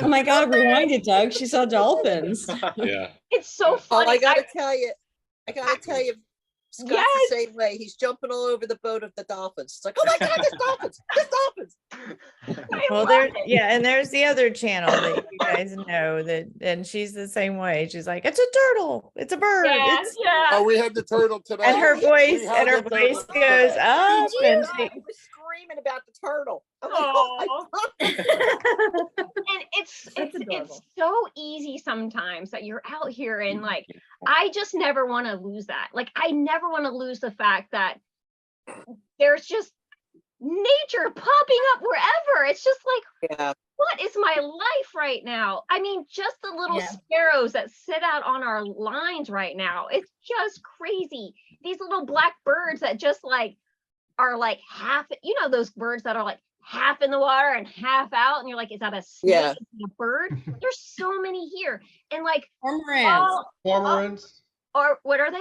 oh my God, rewind it, Doug. She saw dolphins. Yeah. It's so Oh, funny. I gotta tell you, Scott's Yes. the same way. He's jumping all over the boat of the dolphins. It's like, oh my God, there's dolphins! Well, there, yeah, and there's the other channel that you guys know that, and she's the same way. She's like, it's a turtle, it's a bird, Yeah, it's, yeah. Oh, we had the turtle today. and her We voice, had and her the voice turtle goes today. up, and I she, was screaming about the turtle. I'm like, oh my God. And it's adorable. so easy sometimes that you're out here and like I just never want to lose that. Like I never want to lose the fact that there's just nature popping up wherever. It's just like, Yeah. what is my life right now? I mean, just the little Yeah. sparrows that sit out on our lines right now. It's just crazy. These little black birds that just like are like half, you know, those birds that are like half in the water and half out, and you're like, is that a snake? Yeah. Is it a bird? There's so many here. And like Cormorants. Cormorants. or what are they?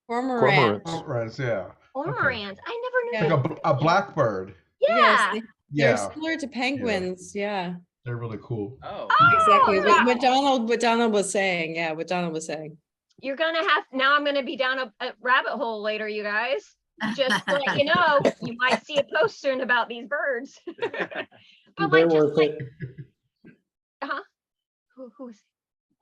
Cormorants. Cormorants, yeah. Cormorants. I never knew. Yeah. Like a blackbird. Yeah. Yes, they're Yeah. similar to penguins. Yeah, They're really cool. Oh. exactly. yeah. What Donald was saying. Yeah, what Donald was saying. You're gonna have now. I'm gonna be down a rabbit hole later, you guys. just to let you know, you might see a post soon about these birds. But They're like, just worth like, it. who's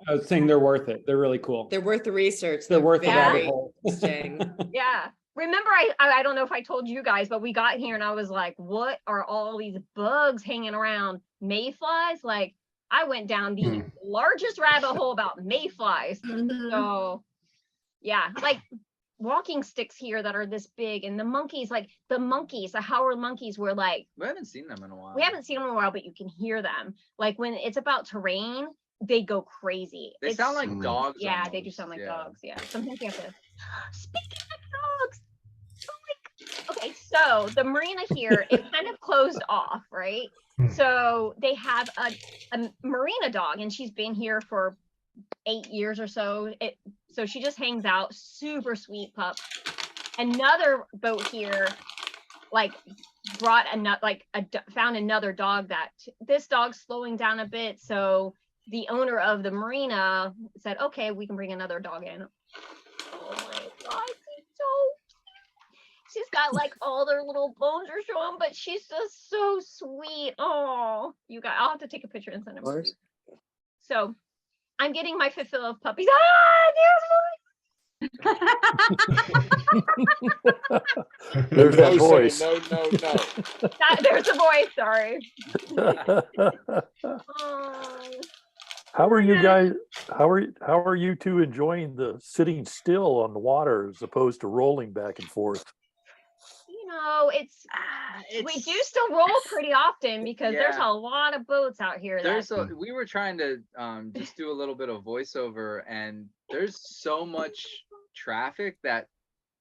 I was saying they're worth it. They're really cool. They're worth the research. They're worth the rabbit very hole. interesting. yeah. Remember, I don't know if I told you guys, but we got here and I was like, what are all these bugs hanging around? Mayflies? Like, I went down the largest rabbit hole about mayflies. So yeah, like walking sticks here that are this big, and the monkeys, the Howard monkeys were like, We haven't seen them in a while. we haven't seen them in a while, but you can hear them. Like when it's about to rain, they go crazy. They sound like dogs. Yeah, they do almost. sound like Yeah. dogs. Yeah. Sometimes you have to. Speaking of dogs, okay, so the marina here is kind of closed off, right? So they have a marina dog, and she's been here for 8 years or so. So she just hangs out, super sweet pup. Another boat here, like brought found another dog that this dog's slowing down a bit. So the owner of the marina said, okay, we can bring another dog in. Oh my God, she's so cute. She's got like all their little bones are showing, but she's just so sweet. Oh, you guys, I'll have to take a picture and send them to you. So I'm getting my fill of puppies. There's that no voice. saying no, no, no. There's the voice. Sorry. How are you guys? How are you two enjoying the sitting still on the water as opposed to rolling back and forth? You know, we do still roll pretty often because there's Yeah. a lot of boats out here. We were trying to just do a little bit of voiceover, and there's so much traffic that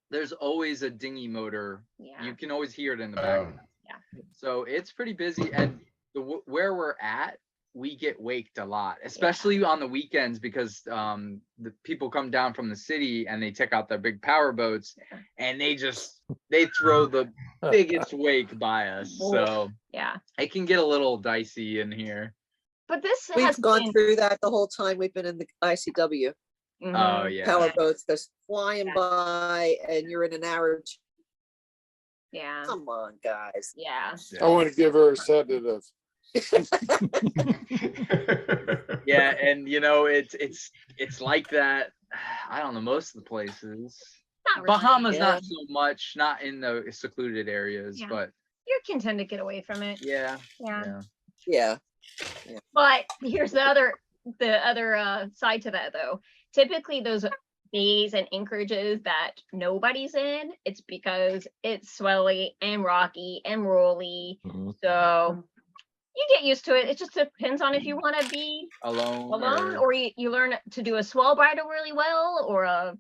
there's always a dinghy motor. Yeah. You can always hear it in the background. Yeah. So it's pretty busy, and where we're at, we get waked a lot, especially on the weekends, because the people come down from the city and they take out their big power boats, and they throw the biggest wake by us. So yeah, it can get a little dicey in here. But this We've has gone been- through that the whole time we've been in the ICW. Oh yeah, Power boats that's flying by, and you're in an hour. Yeah. Come on, guys. Yeah. I want to give her a sedative. Yeah, and you know it's like that. I don't know, most of the places. Not really. Bahamas, Yeah. not so much, not in the secluded areas, Yeah. but You can tend to get away from it. yeah. Yeah. But here's the other side to that though. Typically those bays and anchorages that nobody's in, it's because it's swelly and rocky and rolly. So you get used to it. It just depends on if you want to be alone or you learn to do a swell bridle really well, or an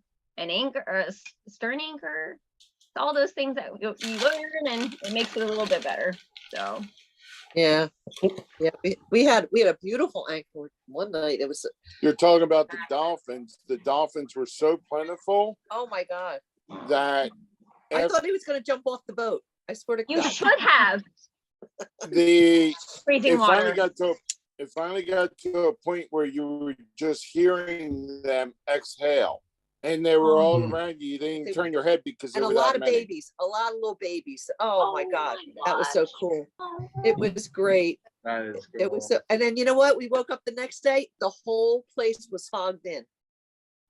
anchor or a stern anchor. It's all those things that you learn, and it makes it a little bit better. So Yeah. We had a beautiful anchor one night. It was, You're talking about the dolphins. The dolphins were so plentiful oh my God. that I thought he was going to jump off the boat. I swear to you God. should have. Freezing it water. finally got to a point where you were just hearing them exhale, and they were all around you. You didn't even turn your head because And there a were lot that of many. babies, a lot of little babies. Oh my God. That was so cool. It was great. That is cool. It was so, and then you know what? We woke up the next day, the whole place was fogged in.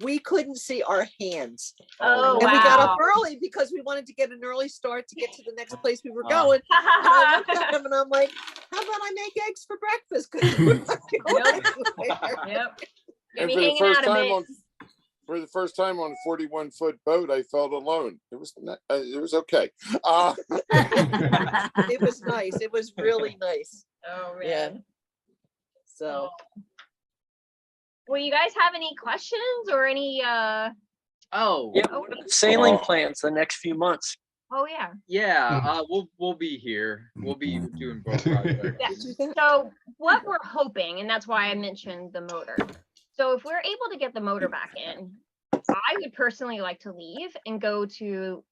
We couldn't see our hands. Oh, and we got up wow. early because we wanted to get an early start to get to the next place we were going. And I looked at him and I'm like, how about I make eggs for breakfast? 'Cause we're not going anywhere. Yep. And Be for the hanging first out a time bit. for the first time on a 41-foot boat, I felt alone. It was okay. It was nice. It was really nice. Oh man. Yeah. So Well, you guys have any questions or any Yeah, what are the sailing plans the next few months? oh yeah. Yeah, we'll be here. We'll be doing both projects. Yeah. So what we're hoping, and that's why I mentioned the motor. So if we're able to get the motor back in, I would personally like to leave and go to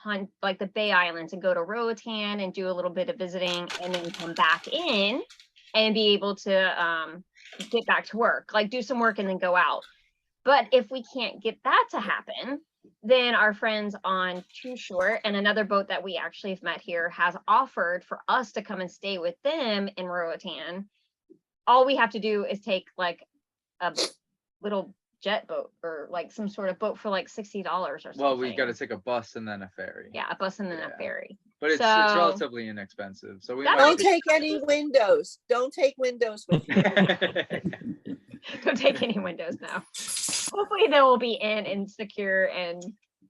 hunt the Bay Islands and go to Roatan and do a little bit of visiting, and then come back in and be able to get back to work, like do some work and then go out. But if we can't get that to happen, then our friends on Too Short and another boat that we actually have met here has offered for us to come and stay with them in Roatan. All we have to do is take like a little jet boat or like some sort of boat for like $60 or something. Well, we got to take a bus and then a ferry. Yeah, a bus and then a ferry. But it's So- relatively inexpensive. So we Don't take any windows. Don't take windows with you. Don't take any windows now. Hopefully they will be in and secure and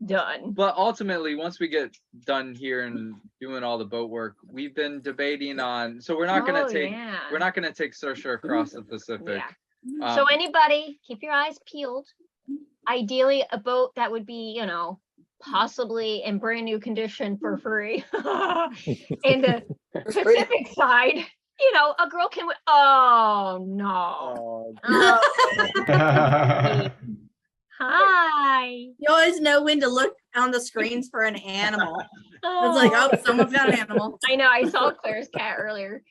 done. But ultimately, once we get done here and doing all the boat work, we've been debating on. So we're not Oh, gonna take yeah. we're not gonna take Saoirse across the Pacific. Yeah. So anybody, keep your eyes peeled. Ideally, a boat that would be, you know, possibly in brand new condition for free. In the Pacific side, you know, a girl can. Oh no. Oh. Hi. You always know when to look on the screens for an animal. It's like, oh, someone's got an animal. I know. I saw Claire's cat earlier.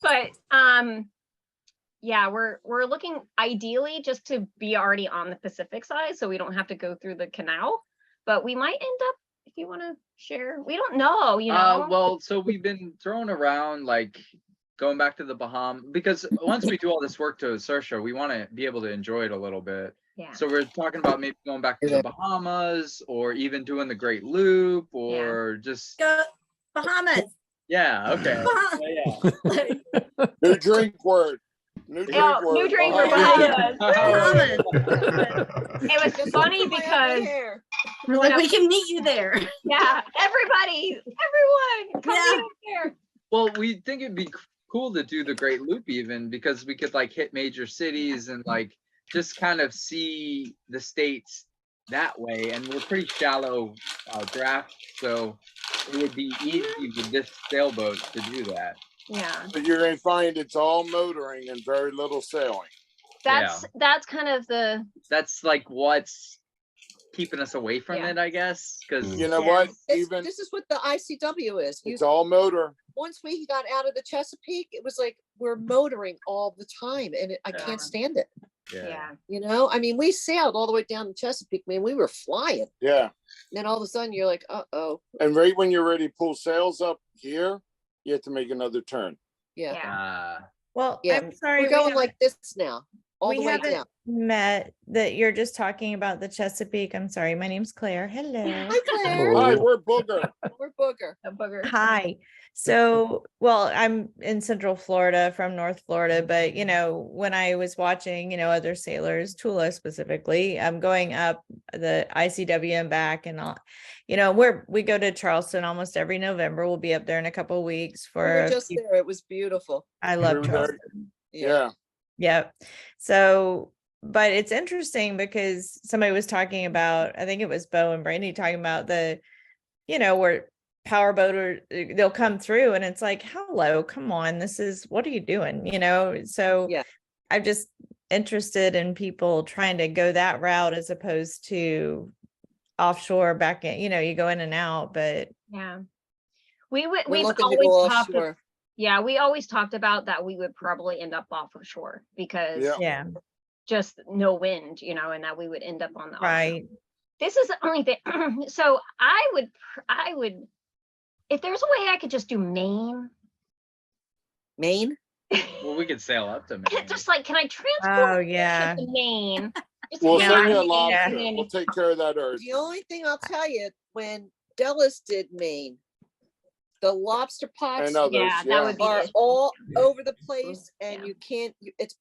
But yeah, we're looking ideally just to be already on the Pacific side, so we don't have to go through the canal. But we might end up, if you want to share. We don't know, you know. Well, so we've been throwing around like going back to the Bahamas because once we do all this work to Saoirse, we want to be able to enjoy it a little bit. Yeah. So we're talking about maybe going back to the Bahamas or even doing the Great Loop or just Go Bahamas. yeah. Okay. Yeah. New drink word. New drink Oh, word. new drink word. Bahamas. It was funny because we're like, we can meet you there. Yeah, everybody, everyone, come meet us there. Well, we think it'd be cool to do the Great Loop even because we could like hit major cities and like just kind of see the states that way. And we're pretty shallow draft, so it would be easy with this sailboat to do that. Yeah. But you're gonna find it's all motoring and very little sailing. That's kind of the That's like what's keeping us away from Yeah. it, I guess. Because You know what? This, this is what the ICW is. It's all motor. Once we got out of the Chesapeake, it was like we're motoring all the time, and I can't stand it. Yeah. You know, I mean, we sailed all the way down the Chesapeake, man. We were flying. Yeah. And then all of a sudden, you're like, uh-oh. And right when you're ready to pull sails up here, you have to make another turn. Yeah. Well, Yeah. I'm sorry. We're we going haven't- like this now, all we the way haven't down. met that you're just talking about the Chesapeake. I'm sorry. My name's Claire. Hello. Hi, Claire. Hi, we're Booger. We're Booger. A booger. Hi. So, well, I'm in Central Florida from North Florida, but you know, when I was watching, you know, other sailors, Tula specifically, I'm going up the ICW and back and all, you know, we go to Charleston almost every November. We'll be up there in a couple of weeks We for were a just few- there. It was beautiful. I love We were there. Charleston. Yeah. Yep. So, but it's interesting because somebody was talking about, I think it was Beau and Brandy talking about the, you know, where powerboat or they'll come through and it's like, hello, come on, what are you doing? You know? So yeah, I'm just interested in people trying to go that route as opposed to offshore back in, you know, you go in and out, but Yeah. We're We've looking to go always talked offshore. yeah, we always talked about that we would probably end up off of shore because yeah, just no wind, you know, and that we would end up on the offshore. right. This is the only thing. So I would, if there's a way I could just do Maine. Maine? well, we could sail up to Maine. Just like, can I transport Oh, yeah. to Maine? Just We'll hang send out you a and- lobster. and- We'll take care of that earth. The only thing I'll tell you, when Dallas did Maine, the lobster pots And others, Yeah, that would be are it. all over the place, and you can't.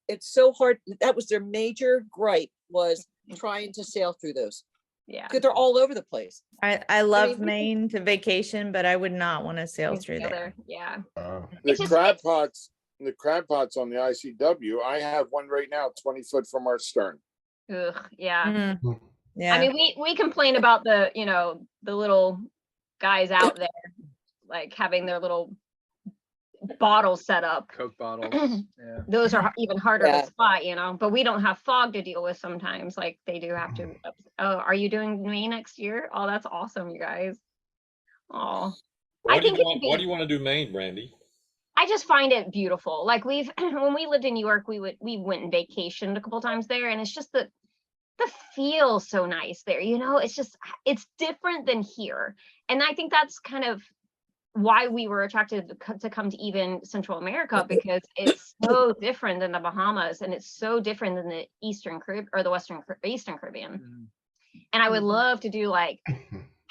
It's so hard. That was their major gripe, was trying to sail through those. Yeah. Because they're all over the place. I love mean, Maine to vacation, but I would not want to sail through there. Yeah. The It's just- crab pots, the crab pots on the ICW, I have one right now, 20 foot from our stern. Ugh, yeah. Mm. Yeah. I mean, we complain about the, you know, the little guys out there, like having their little bottles set up. Coke bottles. Yeah. Those are even harder Yeah. to spot, you know, but we don't have fog to deal with sometimes, like they do have to. Oh, are you doing Maine next year? Oh, that's awesome, you guys. Oh, Why do you it would want, be- why do you want to do Maine, Brandy? I just find it beautiful. Like when we lived in New York, we went and vacationed a couple times there, and it's just the the feel so nice there. It's just, it's different than here. And I think that's kind of why we were attracted to come to even Central America, because it's so different than the Bahamas, and it's so different than the Eastern Caribbean. And I would love to do like,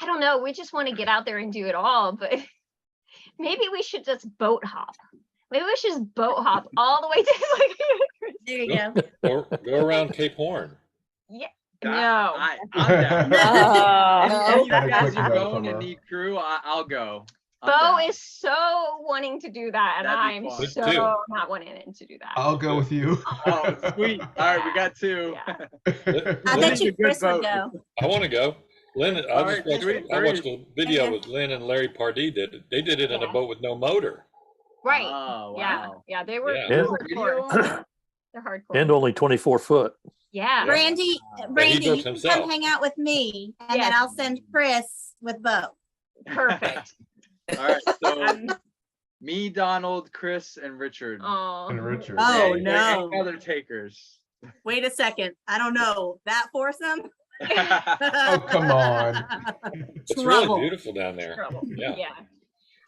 I don't know, we just want to get out there and do it all, but maybe we should just boat hop. Maybe we should just boat hop all the way to like, There you go. Go around Cape Horn. Yeah. No. I'm down. No. If you guys are going and need crew, I'll go. Beau is so wanting to do that, and That'd be I'm fun. so Me too. not wanting to do that. I'll go with you. Oh, sweet. All right, we got two. I bet you Chris would go. I want to go. Lynn, I Alright, sweet, watched three. a video with Lynn and Larry Pardee did it. They did it in a boat with no motor. Right. Oh, Yeah. wow. Yeah. They were Yeah. they're Video hardcore. on that? They're hardcore. And only 24 foot. Yeah. Brandy, But he Brandy, goes you can himself. come hang out with me, and then Yes. I'll send Chris with Beau. Perfect. All right, so me, Donald, Chris, and Richard. Oh. And Richard. Oh, And no. other takers. Wait a second. I don't know. That foursome? Oh, come on. It's Trouble. really beautiful down there. Trouble. Yeah. Yeah.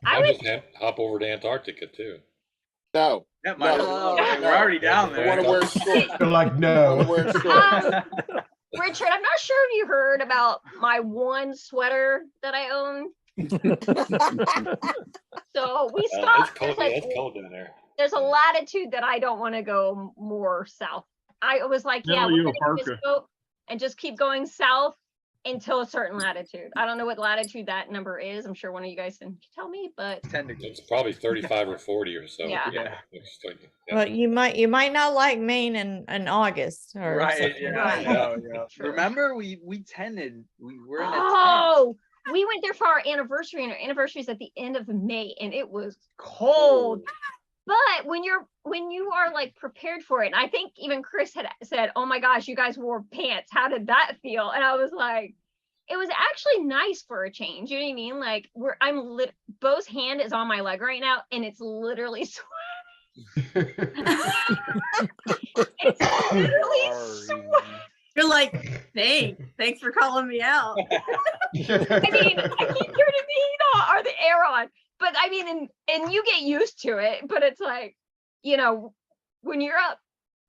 I I just hop over to Antarctica too. No, That might No. We're already down I there. want to wear shorts. They're like, I no. want to wear shorts. Richard, I'm not sure if you heard about my one sweater that I own. So we It's stopped. cold. Like, It's cold down there. there's a latitude that I don't want to go more south. I was like, Tell yeah, you we're a gonna do this parka. boat and just keep going south until a certain latitude. I don't know what latitude that number is. I'm sure one of you guys can tell me, but 10 degrees. It's probably 35 or 40 or so. Yeah. Yeah. It's like- yeah. Well, you might not like Maine in August or Right. something. Yeah. Right. I know, yeah. True. Remember, we tended. We were in a tent. oh, we went there for our anniversary, and our anniversary is at the end of May, and it was cold. But when you are like prepared for it, and I think even Chris had said, "Oh my gosh, you guys wore pants. How did that feel?" And I was like, it was actually nice for a change. You know what I mean? Like Beau's hand is on my leg right now, and it's literally sweating. It's literally sweating. You're like, thanks for calling me out. I mean, I keep turning the heat on or the air on, but I mean, and you get used to it, but it's like, when you're up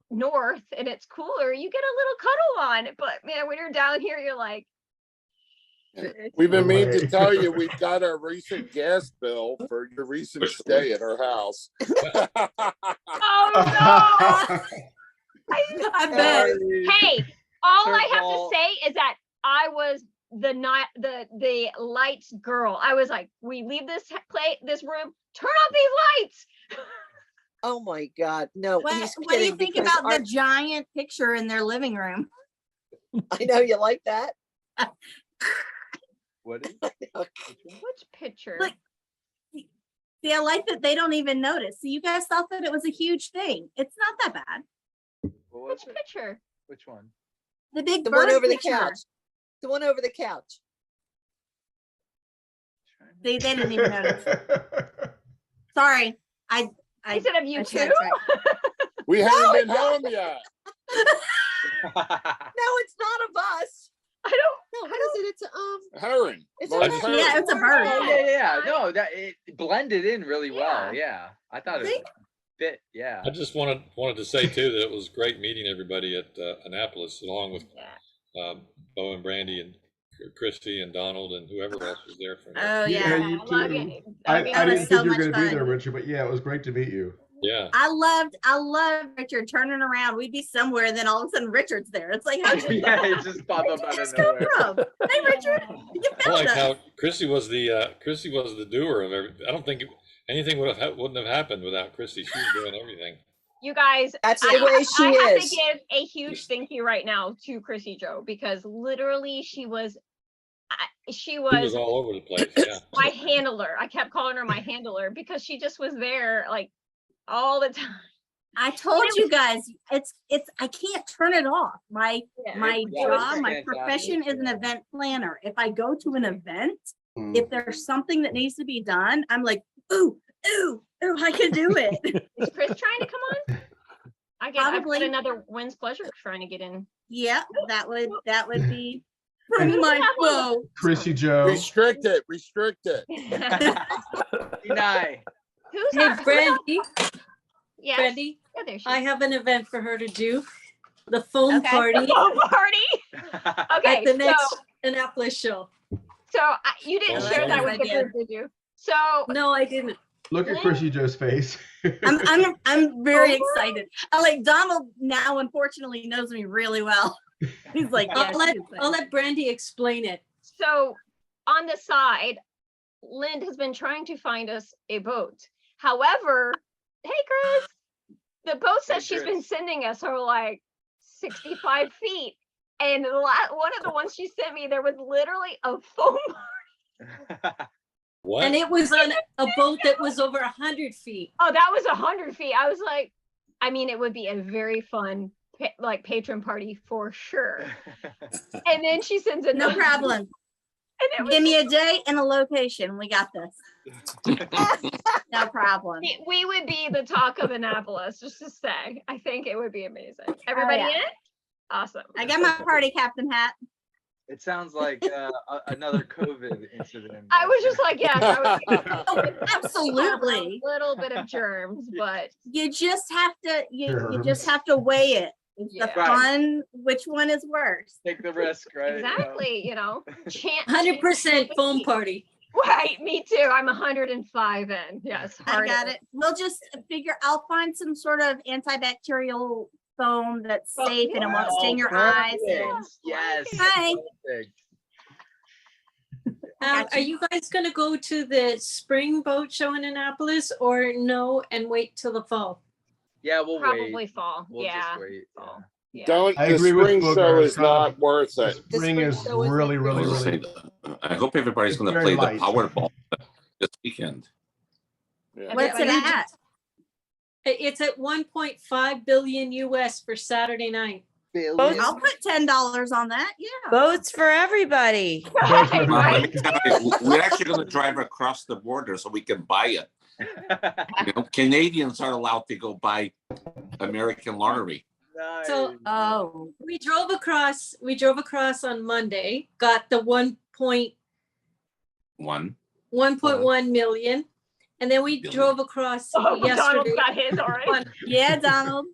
north and it's cooler, you get a little cuddle on. But man, when you're down here, you're like, We've been meaning to tell you we've got our recent gas bill for your recent stay at our house. oh no. I bet. Hey, all I First of have to all- say is that I was the lights girl. I was like, we leave this room, turn off these lights. Oh my God, no. What, he's what do you kidding think because about the giant picture in their living room? I know you like that. What is Which picture? Look, see, I like that they don't even notice. So you guys thought that it was a huge thing. It's not that bad. Which picture? Which one? The big The bird one over the picture. couch. The one over the couch. They didn't even notice. Sorry. Instead of you I two? sidetracked. We haven't No, been it's home yet. No, it's not of us. I don't. No, what is it? It's Herring. It's Large a herring. Yeah, it's a bird. Oh, yeah. No, that it blended in really well. Yeah. I thought it See? was a bit. Yeah. I just wanted to say too that it was great meeting everybody at Annapolis, along with Beau and Brandy and Christy and Donald and whoever else was there from. Oh Yeah, yeah. you I love too. it. I That was didn't so think you were much going to be there, fun. Richard, but yeah, it was great to meet you. Yeah. I loved Richard turning around. We'd be somewhere, and then all of a sudden Richard's there. It's like, how'd you Yeah, it just popped up out of just come nowhere. from? Hey Richard, you I found like us. how Chrissy was the doer of everything. I don't think anything wouldn't have happened without Chrissy. She was doing everything. You guys, That's the way she I have is. to give a huge thank you right now to Chrissy Joe, because literally she was She was all over the place. Yeah. my handler. I kept calling her my handler because she just was there like all the time. I told you guys, it's I can't turn it off. My Yeah. my Yeah, job, it's my fantastic, profession is an yeah. event planner. If I go to an event, Mm. if there's something that needs to be done, I'm like, ooh, I can do it. Is Chris trying to come on? I I've got probably, another Wind's Pleasure trying to get in. yeah, that would be from my boat. Chrissy Joe. Restrict it. Deny. Who's Hey, that? Brandy, Yes. Brandy, Yeah, there she I is. have an event for her to do. The foam Okay. party Phone party. Okay, at the next Annapolis show. so you didn't Oh, share that nice with the idea. group, did you? So No, I didn't. Look at Chrissy Joe's face. I'm very excited. I like Donald now unfortunately knows me really well. He's like, yeah, I'll let Brandy explain it. So on the side, Lind has been trying to find us a boat. However, hey Chris, the boats that she's been sending us are like 65 feet. And one of the ones she sent me, there was literally a foam party. What? And it was on a boat that was over 100 feet. Oh, that was 100 feet. I was like, I mean, it would be a very fun like patron party for sure. And then she sends a no problem. Give me a date and a location. We got this. No problem. We would be the talk of Annapolis, just to say. I think it would be amazing. Everybody yeah. in it? Awesome. I got my party captain hat. It sounds like another COVID incident. I was just like, yes, I Oh, absolutely. a little bit of germs, but You just have to you just have to weigh it. It's the Yeah. fun, which one is worse? Take the risk, right? exactly, you know, 100% foam party. Right, me too. I'm 105 in. Yes, I got it. We'll just figure, I'll find some sort of antibacterial foam that's safe and it won't stain your eyes. And Yes. Hi. Perfect. Are you guys going to go to the spring boat show in Annapolis or no and wait till the fall? Yeah, we'll probably wait. fall. We'll yeah. just wait. Fall. Yeah. Don't. I The agree with spring Booker. show is Scott. not worth it. Spring is show is really, not really, I was really. gonna say, I hope everybody's It's going to very play light. the Powerball this weekend. Yeah. What's it at? It's at 1.5 billion US for Saturday night. I'll put $10 on that. Yeah. Boats for everybody. Let me tell you, we're actually going to drive across the border so we can buy it. You know, Canadians aren't allowed to go buy American lottery. Nice. So Oh. we drove across on Monday, got the 1.1 million. And then we drove across Donald's yesterday. got his already. Yeah, Donald.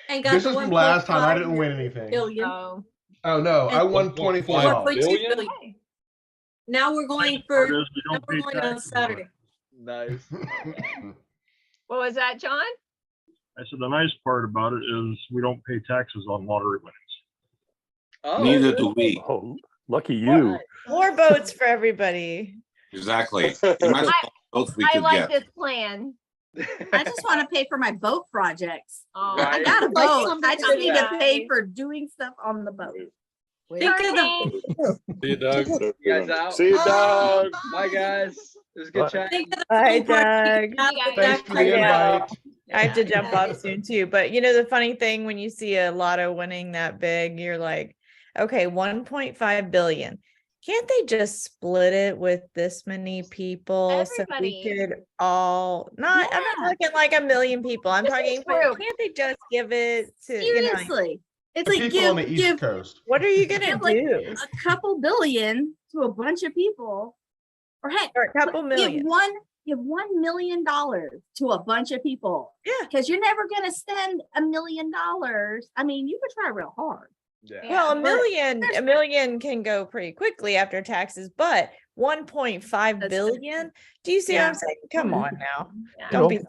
And got This the is from last time. I 1.5 didn't win anything. billion. Oh. Oh no, I won 1.5 $24. billion? Okay. Now we're going Part for, is we now don't we're pay going on taxes on it. Saturday. Nice. What was that, John? I said the nice part about it is we don't pay taxes on lottery winnings. Oh, Neither do we. Oh, lucky you. More boats for everybody. Exactly. You might as well both we I could like get. this plan. I just want to pay for my boat projects. Oh, I Right. got a Like boat. somebody I just need to to- pay for doing stuff on the boat. Think of the, See you, Doug. You guys out? See you, Doug. Bye, guys. It was a good chat. think of the Bye, foam party. Doug. Thanks for the I know. invite. I have to jump off soon too. But you know, the funny thing when you see a lotto winning that big, you're like, okay, 1.5 billion. Can't they just split it with this many people so we Everybody. could all not I'm not talking like a million people. I'm Just talking, a but group. can't they just give it to you know Seriously. It's The like people on the East give Coast. what are you gonna give like do? a couple billion to a bunch of people. Or heck, Or a couple million. give $1 million to a bunch of people. Yeah. Because you're never gonna spend $1 million. I mean, you could try real hard. Yeah. Well, but a million can go pretty quickly after taxes, but 1.5 That's billion. Do you see what I'm saying? Come on now. Yeah. Don't be silly.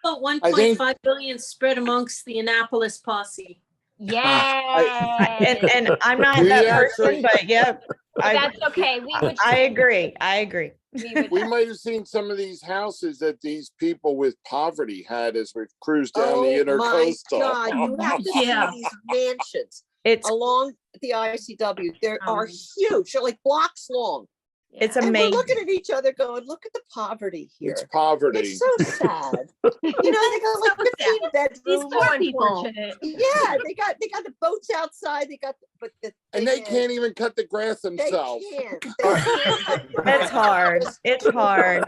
About I think- 1.5 billion spread amongst the Annapolis posse. Yeah. And I'm not We that actually- person, but yep. That's okay. We would. I agree. I agree. We would. We might have seen some of these houses that these people with poverty had as we cruised down the Oh my intercoastal. God, you have to see Yeah. these mansions It's along the ICW. They are Um, huge. They're like blocks long. it's And we're amazing. looking at each other going, look at the poverty here. It's poverty. It's so sad. You know, they got like 15 These bedrooms. poor people. Unfortunate. Yeah, they got the boats outside. They got, but And they can't even cut the grass They themselves. can't. They can't. It's hard. It's hard.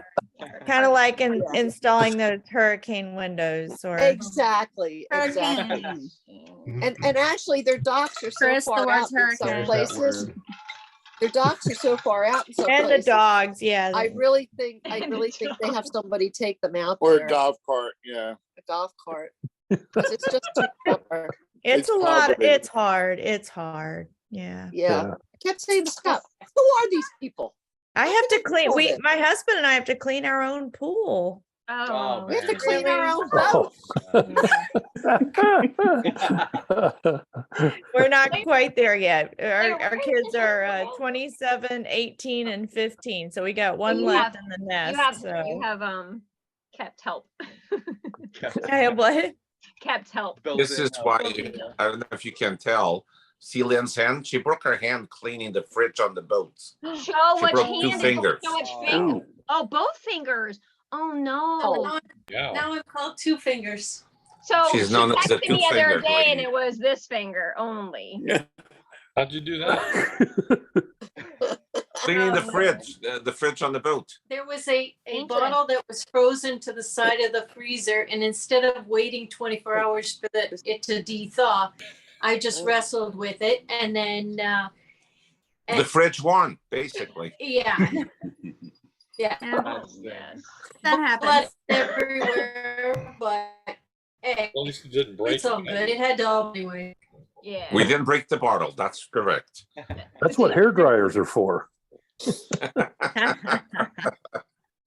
Kind of like installing those hurricane windows or. Exactly. Hurricane. And actually, their docks are so Chris, the far words out in some hurricane. places. Their docks are so far out in some And the places. dogs, yeah. I really think they have somebody take them out Or there. a golf cart, yeah. A golf cart. 'Cause it's just too far. It's a lot. complicated. It's hard. It's hard. Yeah. Yeah. I kept saying, stop. Who are these people? I have to clean. Hold it. My husband and I have to clean our own pool. Oh, We have to man. clean our own Oh. boat. We're not quite there yet. Where Our is kids this are pool? 27, 18, and 15. So we got one you left have- in the nest. You So have kept help. I have what? Kept help. This is why, I don't know if you can tell, see Lynn's hand? She broke her hand cleaning the fridge on the boats. Show She which broke hand. 2 and fingers. Show which finger. Oh, both fingers. Oh no. Yeah. Now I'm called 2 fingers. So She's she known as the texted me the other two-fingered day, and lady. it was this finger only. How'd you do that? Cleaning the fridge on the boat. There was a Interesting. bottle that was frozen to the side of the freezer, and instead of waiting 24 hours for it to de-thaw, I just wrestled with it, and then The fridge won, basically. yeah. Yeah. Yes. That happens. Blood everywhere, but hey, At least it didn't break. it's all good. It had to all anyway. Yeah. We didn't break the bottle, that's correct. That's what hair dryers are for.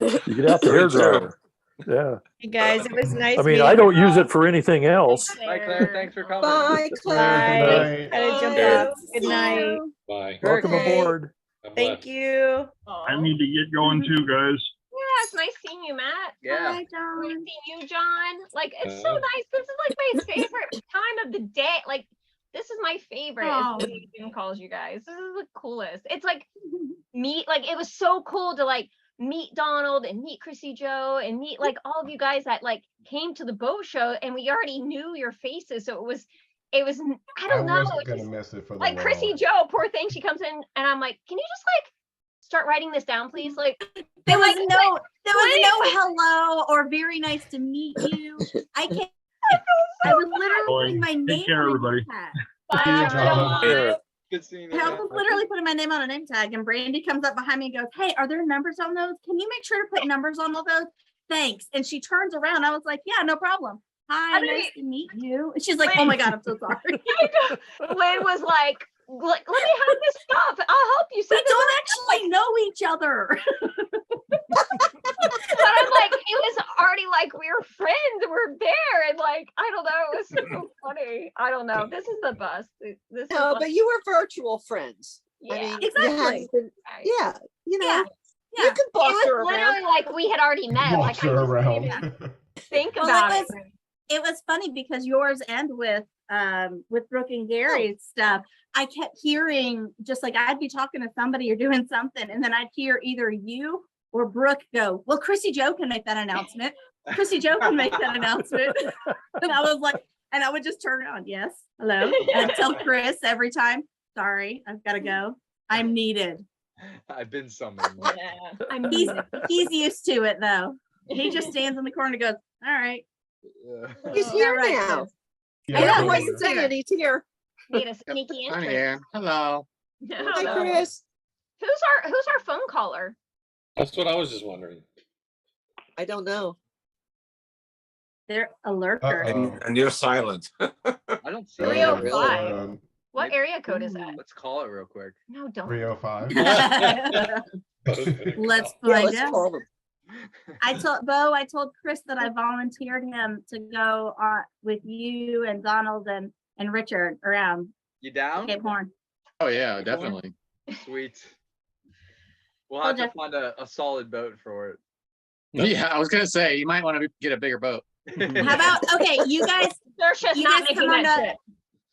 You get out the hair Very true. dryer. Yeah. Hey guys, it was nice. I mean, meeting I don't you use all. it for anything else. Bye, Claire. Thanks for coming. Bye, Bye. Claire. Gotta jump Bye. off. Good night. Bye. Welcome Okay. aboard. God Thank bless. you. I need to get going too, guys. Yeah, it's nice seeing you, Matt. Yeah. Nice seeing you, John. Like, it's so nice. This is like my favorite time of the day. Like, this is my favorite. Oh. Is when Zoom calls you guys. This is the coolest. It's like it was so cool to like meet Donald and meet Chrissy Joe and meet like all of you guys that like came to the boat show, and we already knew your faces. So it was I don't know. wasn't it's gonna just- miss it for the like Chrissy world. Joe, poor thing, she comes in and I'm like, can you just like start writing this down, please? Like, There was like, no what? hello or very nice to meet you. I can't. I was literally putting my name Take care, on a everybody. name tag. Bye, John. John. Good seeing you. I was literally putting my name on a name tag, and Brandy comes up behind me and goes, "Hey, are there numbers on those? Can you make sure to put numbers on all those? Thanks." And she turns around. I was like, "Yeah, no problem. Hi, I mean- nice to meet you." And she's like, "Oh my God, I'm so sorry." Lynn was like, let me have this stuff. I'll help you. We Send it don't over." actually know each other. But I'm like, it was already like we were friends and we're there, and like I don't know, it was so funny. I don't know. This is the best. This is No, like, but you were virtual friends. yeah. I mean, Exactly. you haven't been, yeah, you know, Yeah. you Yeah. can boss It her was around. literally like we had already met. Like Walks I her just around. didn't think Well, about it it. was it was funny because yours and with Brooke and Gary's stuff, I kept hearing just like I'd be talking to somebody or doing something, and then I'd hear either you or Brooke go, "Well, Chrissy Joe can make that announcement. Chrissy Joe can make that announcement." And I was like, and I would just turn around, "Yes, hello," and tell Chris every time, "Sorry, I've got to go. I'm needed." I've been summoned. Yeah. I'm He's used to it though. He just stands in the corner and goes, "All right." He's Yeah, here right, now. Yeah, I know he what is he's saying. He's here. Need a sneaky I'm entrance. here. Hello. Hi, Hello. Chris. Who's our phone caller? That's what I was just wondering. I don't know. They're a lurker. And you're silent. I don't see it. 305. What area code is that? Let's call it real quick. No, don't. 305. Let's Yeah, find let's out. call them. I told Chris that I volunteered him to go with you and Donald and Richard around You down? Cape Horn. Oh yeah, definitely. Sweet. We'll have to Jeff. find a solid boat for it. Yeah, I was gonna say you might want to get a bigger boat. How about you guys? Saoirse's You not guys making come on that to trip.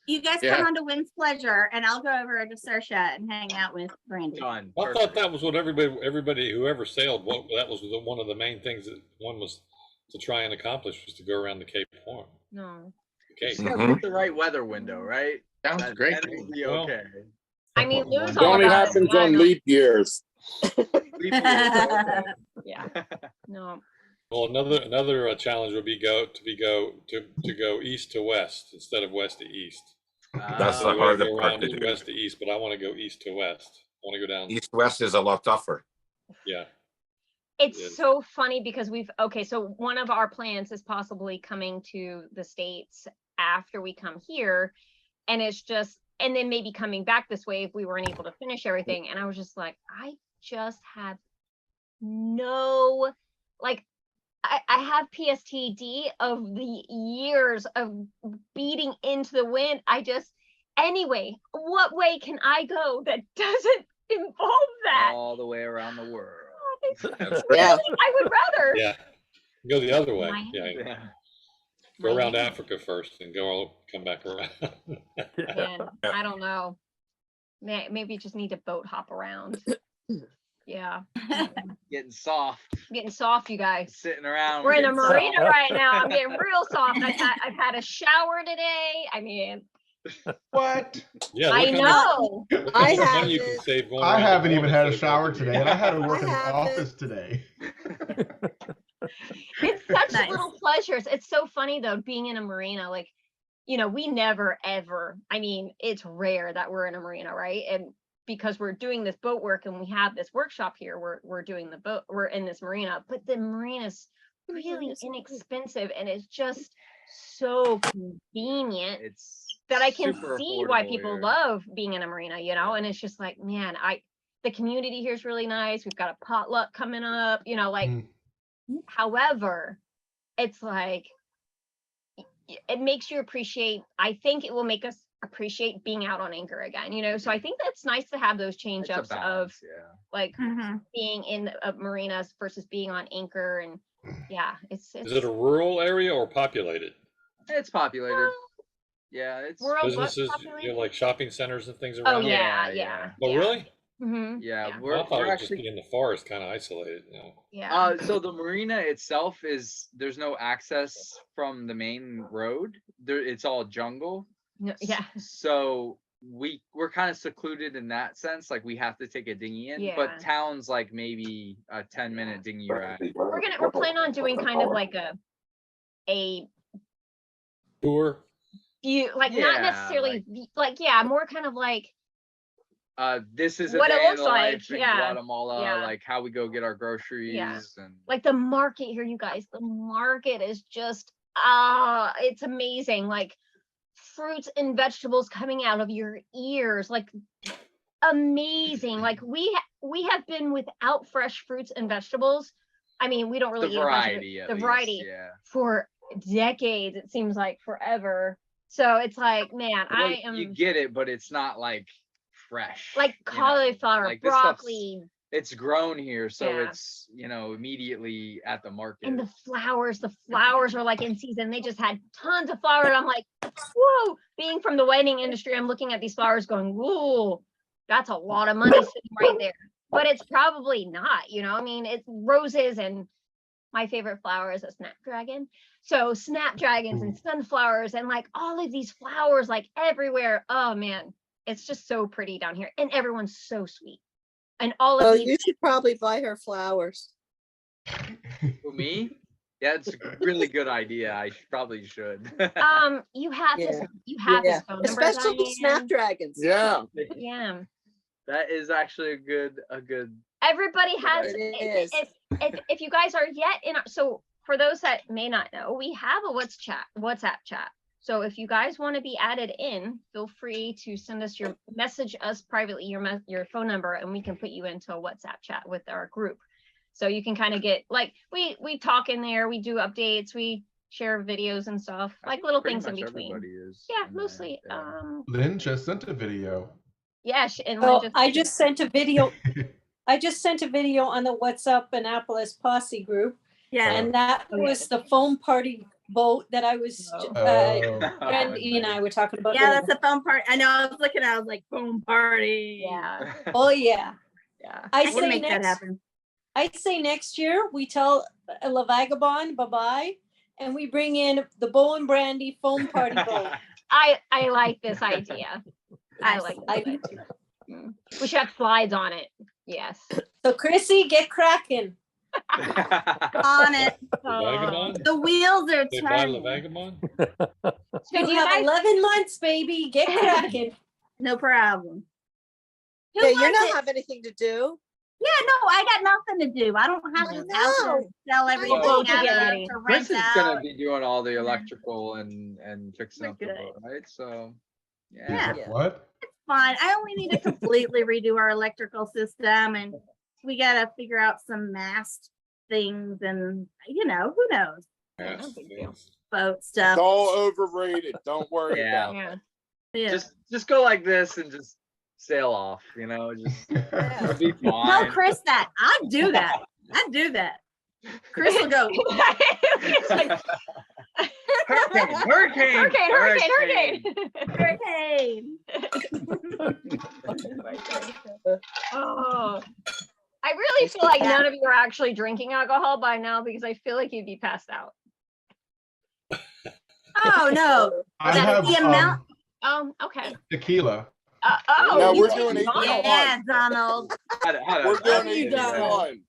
you guys Yeah. come on to Wind's Pleasure, and I'll go over to Saoirse and hang out with Brandy. Done. I thought that was what everybody, whoever sailed, that was one of the main things that one was to try and accomplish was to go around the Cape Horn. No. The Cape. Just gotta pick the right weather window, right? Sounds That- great. that'll be Well, okay. I mean, Lou's It all only about it. happens on leap years. Leap year, okay. Yeah. No. Well, another challenge would be go east to west instead of west to east. That's So the we gotta harder go part around to do. west to east, but I want to go east to west. I want to go down. East-west is a lot tougher. Yeah. It's so funny because so one of our plans is possibly coming to the States after we come here. And it's just, and then maybe coming back this way if we weren't able to finish everything. And I was just like, I just have no, like, I have PSTD of the years of beating into the wind. Anyway, what way can I go that doesn't involve that? All the way around the world. Yeah. I would rather. Yeah. Go the other way. My- Yeah. Go around Africa first and come back around. Man, I don't know. Maybe you just need to boat hop around. Yeah. Getting soft. Getting soft, you guys. Sitting around. We're in a getting marina soft. right now. I'm getting real soft. I've had a shower today. I mean, What? Yeah, I know. I money you can save going I around the haven't even world had a instead of shower going to today, and I had to work in the haven't. office today. It's such little pleasures. It's so funny though, being in a marina, like, we never ever, I mean, it's rare that we're in a marina, right? And because we're doing this boat work and we have this workshop here, we're doing the boat, we're in this marina, but the marina's really inexpensive and it's just so convenient that I can super see why affordable people here. love being in a marina, and it's just like, man, the community here is really nice. We've got a potluck coming up, however, it's like, it makes you appreciate, I think it will make us appreciate being out on anchor again, so I think that's nice to have those change ups of like being in marinas versus being on anchor. And it's Is it a rural area or populated? It's populated. Yeah, it's businesses, like shopping centers and things around. Oh yeah. Oh really? Mm-hmm. Yeah, I we're thought it would actually just be in the forest, kind of isolated. Yeah. So the marina itself there's no access from the main road. It's all jungle. No, yeah. So we're kind of secluded in that sense. Like we have to take a dinghy in, but towns like maybe a 10-minute dinghy ride. We're planning on doing kind of like a tour. Not necessarily more kind of like this is a what day it in looks the like. life in Yeah. Guatemala, like how we go get our groceries and like the market here, you guys. The market is just it's amazing. Like fruits and vegetables coming out of your ears, like amazing. Like we have been without fresh fruits and vegetables. I mean, we don't really eat the variety for decades. It seems like forever. So it's like, man, you get it, but it's not like fresh. Like cauliflower, like broccoli. It's grown here, so it's immediately at the market. And the flowers are like in season. They just had tons of flowers. I'm like, whoa! Being from the wedding industry, I'm looking at these flowers, going, whoa, that's a lot of money sitting right there. But it's probably not, I mean, it's roses, and my favorite flower is a snapdragon. So snapdragons and sunflowers and like all of these flowers like everywhere. Oh man, it's just so pretty down here, and everyone's so sweet. And all of these. You should probably buy her flowers. For me? Yeah, it's a really good idea. I probably should. You have this phone number, especially Diane. snapdragons. Yeah. Yeah. That is actually a good. Everybody has. It is. If you guys are yet in, so for those that may not know, we have a WhatsApp chat. So if you guys want to be added in, feel free to message us privately your phone number, and we can put you into a WhatsApp chat with our group. So you can kind of get like we talk in there, we do updates, we share videos and stuff, like little things in between. Yeah, mostly. Lynn just sent a video. Yeah, and I just sent a video. I just sent a video on the WhatsApp Annapolis Posse group. Yeah, and that was the foam party boat that I was. Brandy and I were talking about. Yeah, that's a foam party. I know. I was looking. I was like, foam party. Yeah. Oh yeah. Yeah. I can make that happen. I'd say next year we tell La Vagabond bye-bye, and we bring in the Beau and Brandy foam party boat. I like this idea. I like this idea. We should have slides on it. Yes. So Chrissy, get cracking. On it. Vagabond? The wheels are They buy the turning. Vagabond? So You do you have guys, 11 months, baby. Get cracking. No problem. Who Yeah, you was don't it? have anything to do. Yeah, no, I got nothing to do. I don't have I a house to know. sell everything know. out Get of, ready. to rent Chris is out. gonna be doing all the electrical and fixing We're up the good. boat, right? So, He's yeah. like, what? Fine. I only need to completely redo our electrical system, and we gotta figure out some mast things, and who knows, Yes. boat It's stuff. all overrated. Don't worry Yeah. about it. Yeah. Just go like this and just sail off, just it'll be Tell fine. Chris that. I'd do that. I'd do that. Chris will go. It's like, Hurricane. Hurricane. oh, I really feel like none of you are actually drinking alcohol by now because I feel like you'd be passed out. Oh no. I That have the amount. Okay. tequila. No, you we're take doing Donald. 8-1. Yeah, Donald. We're doing 8-1.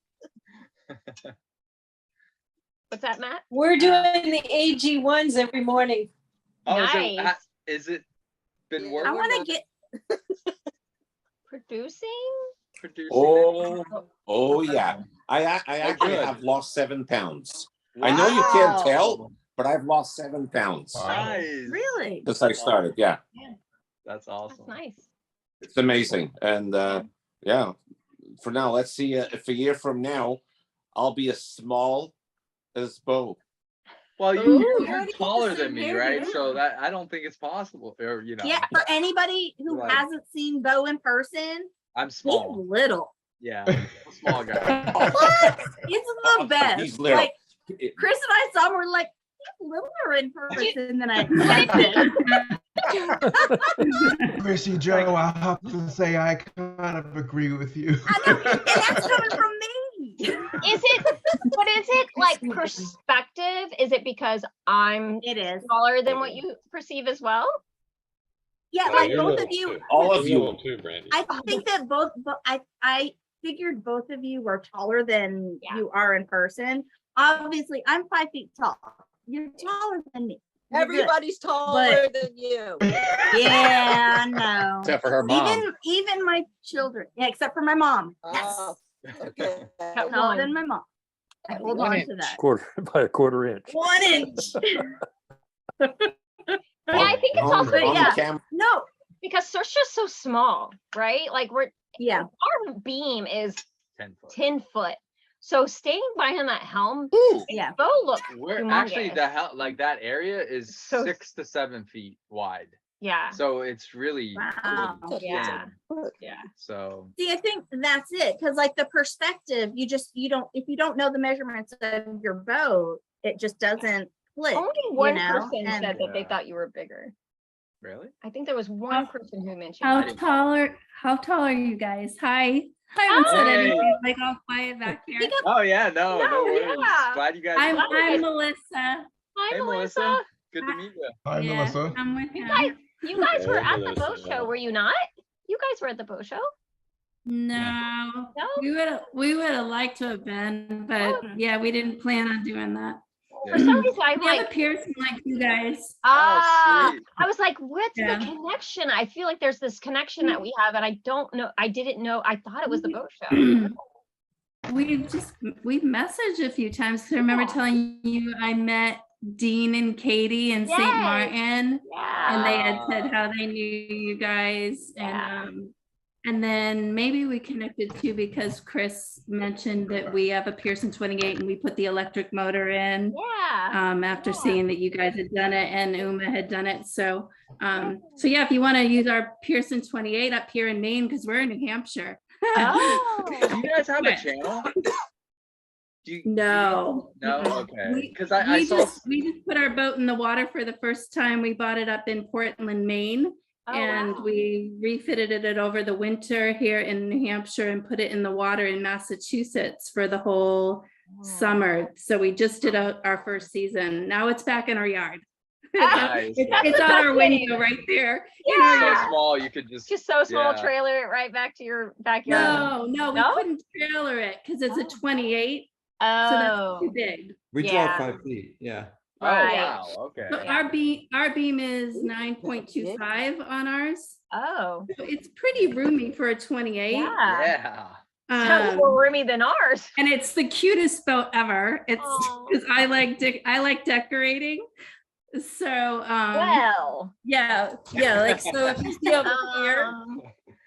What's that, Matt? We're doing the AG1s every morning. Oh, Nice. is it been I working? want to get. Producing? Oh yeah. I actually good. have lost 7 pounds. I know you can't tell, but I've lost 7 pounds Nice. Really? since I started. Yeah, That's awesome. That's nice. it's amazing. And yeah, for now, let's see if a year from now I'll be as small as Beau. Well, Ooh, you're taller than me, right? yeah. So that I don't think it's possible. Or Yeah, for anybody who Like- hasn't seen Beau in person, I'm he's small. little. Yeah, I'm a small guy. What? He's the best. He's little. Like Chris and I saw him, we're like, he's littler in person than I expected. Chrissy Joe, I have to say I kind of agree with you. And that's coming from me. Is it like perspective? Is it because I'm smaller than what you perceive as well? Yeah, Oh, like you're both little of you. too. All of You're you. little too, Brandy. I think that both, but I figured both of you were taller than you are in person. Obviously, I'm 5 feet tall. You're taller than me. You're good. Everybody's taller But- than you. Yeah, I know. Except for her mom. Even my children, yeah, except for my mom. Yes, Oh, okay. taller than my mom. I hold on to that. By a quarter inch. 1 inch. Yeah, I think it's On- also on the yeah. cam- No, Because Sersha's so small, right? Like yeah. our beam is 10 foot. 10 foot. So staying behind that helm, Yeah. Beau look We're humongous. actually that area is So- 6 to 7 feet wide. Yeah. So it's really, Wow. really Yeah. thin. Yeah. So See, I think that's it. Cause like the perspective, you don't, if you don't know the measurements of your boat, it just doesn't click. Only one you know? person And- said that they Yeah. thought you were bigger. really? I think there was one person who mentioned How that. tall are you guys? Hi. I haven't said Hey. anything, like all quiet back here. Oh yeah, no No, worries. yeah. Glad you guys. I'm Melissa. Hi, Hey, Melissa. Good to meet you. Hi, Yeah, Melissa. I'm with You him. guys were Hey, at the boat Melissa. show, were you not? You guys were at the boat show? No, No? we would have liked to have been, but yeah, we didn't plan on doing that. For some reason, I'm We have a like, Pearson like you guys. sweet. I was like, what's Yeah. the connection? I feel like there's this connection that we have, and I don't know. I didn't know. I thought it was the boat show. We've messaged a few times. 'Cause I remember telling you I met Dean and Katie in St. Yes. Martin, Yeah. and they had said how they knew you guys, and then maybe we connected too because Chris mentioned that we have a Pearson 28 and we put the electric motor in. Yeah. After seeing that you guys had done it and Uma had done it. So yeah, if you want to use our Pearson 28 up here in Maine, because we're in New Hampshire. Oh. Do you guys have a channel? No. No, okay. We- Because I we saw. we just put our boat in the water for the first time. We bought it up in Portland, Maine. Oh, And wow. we refitted it over the winter here in New Hampshire and put it in the water in Massachusetts for the whole summer. So we just did our first season. Now it's back in our yard. Nice. It's on our window right there. in our So yard. small, you could just. Just so small, yeah. trailer it right back to your backyard. No, we couldn't trailer it because it's a 28. So that's Oh, too big. We Yeah. draw 5 feet, yeah. Oh, right. wow, okay. So our beam is 9.25 on ours. Oh, So it's pretty roomy for a 28. yeah. Yeah. Sounds more roomy than ours. And it's the cutest boat ever. It's because I like decorating. So Well, yeah, like so if you see over here,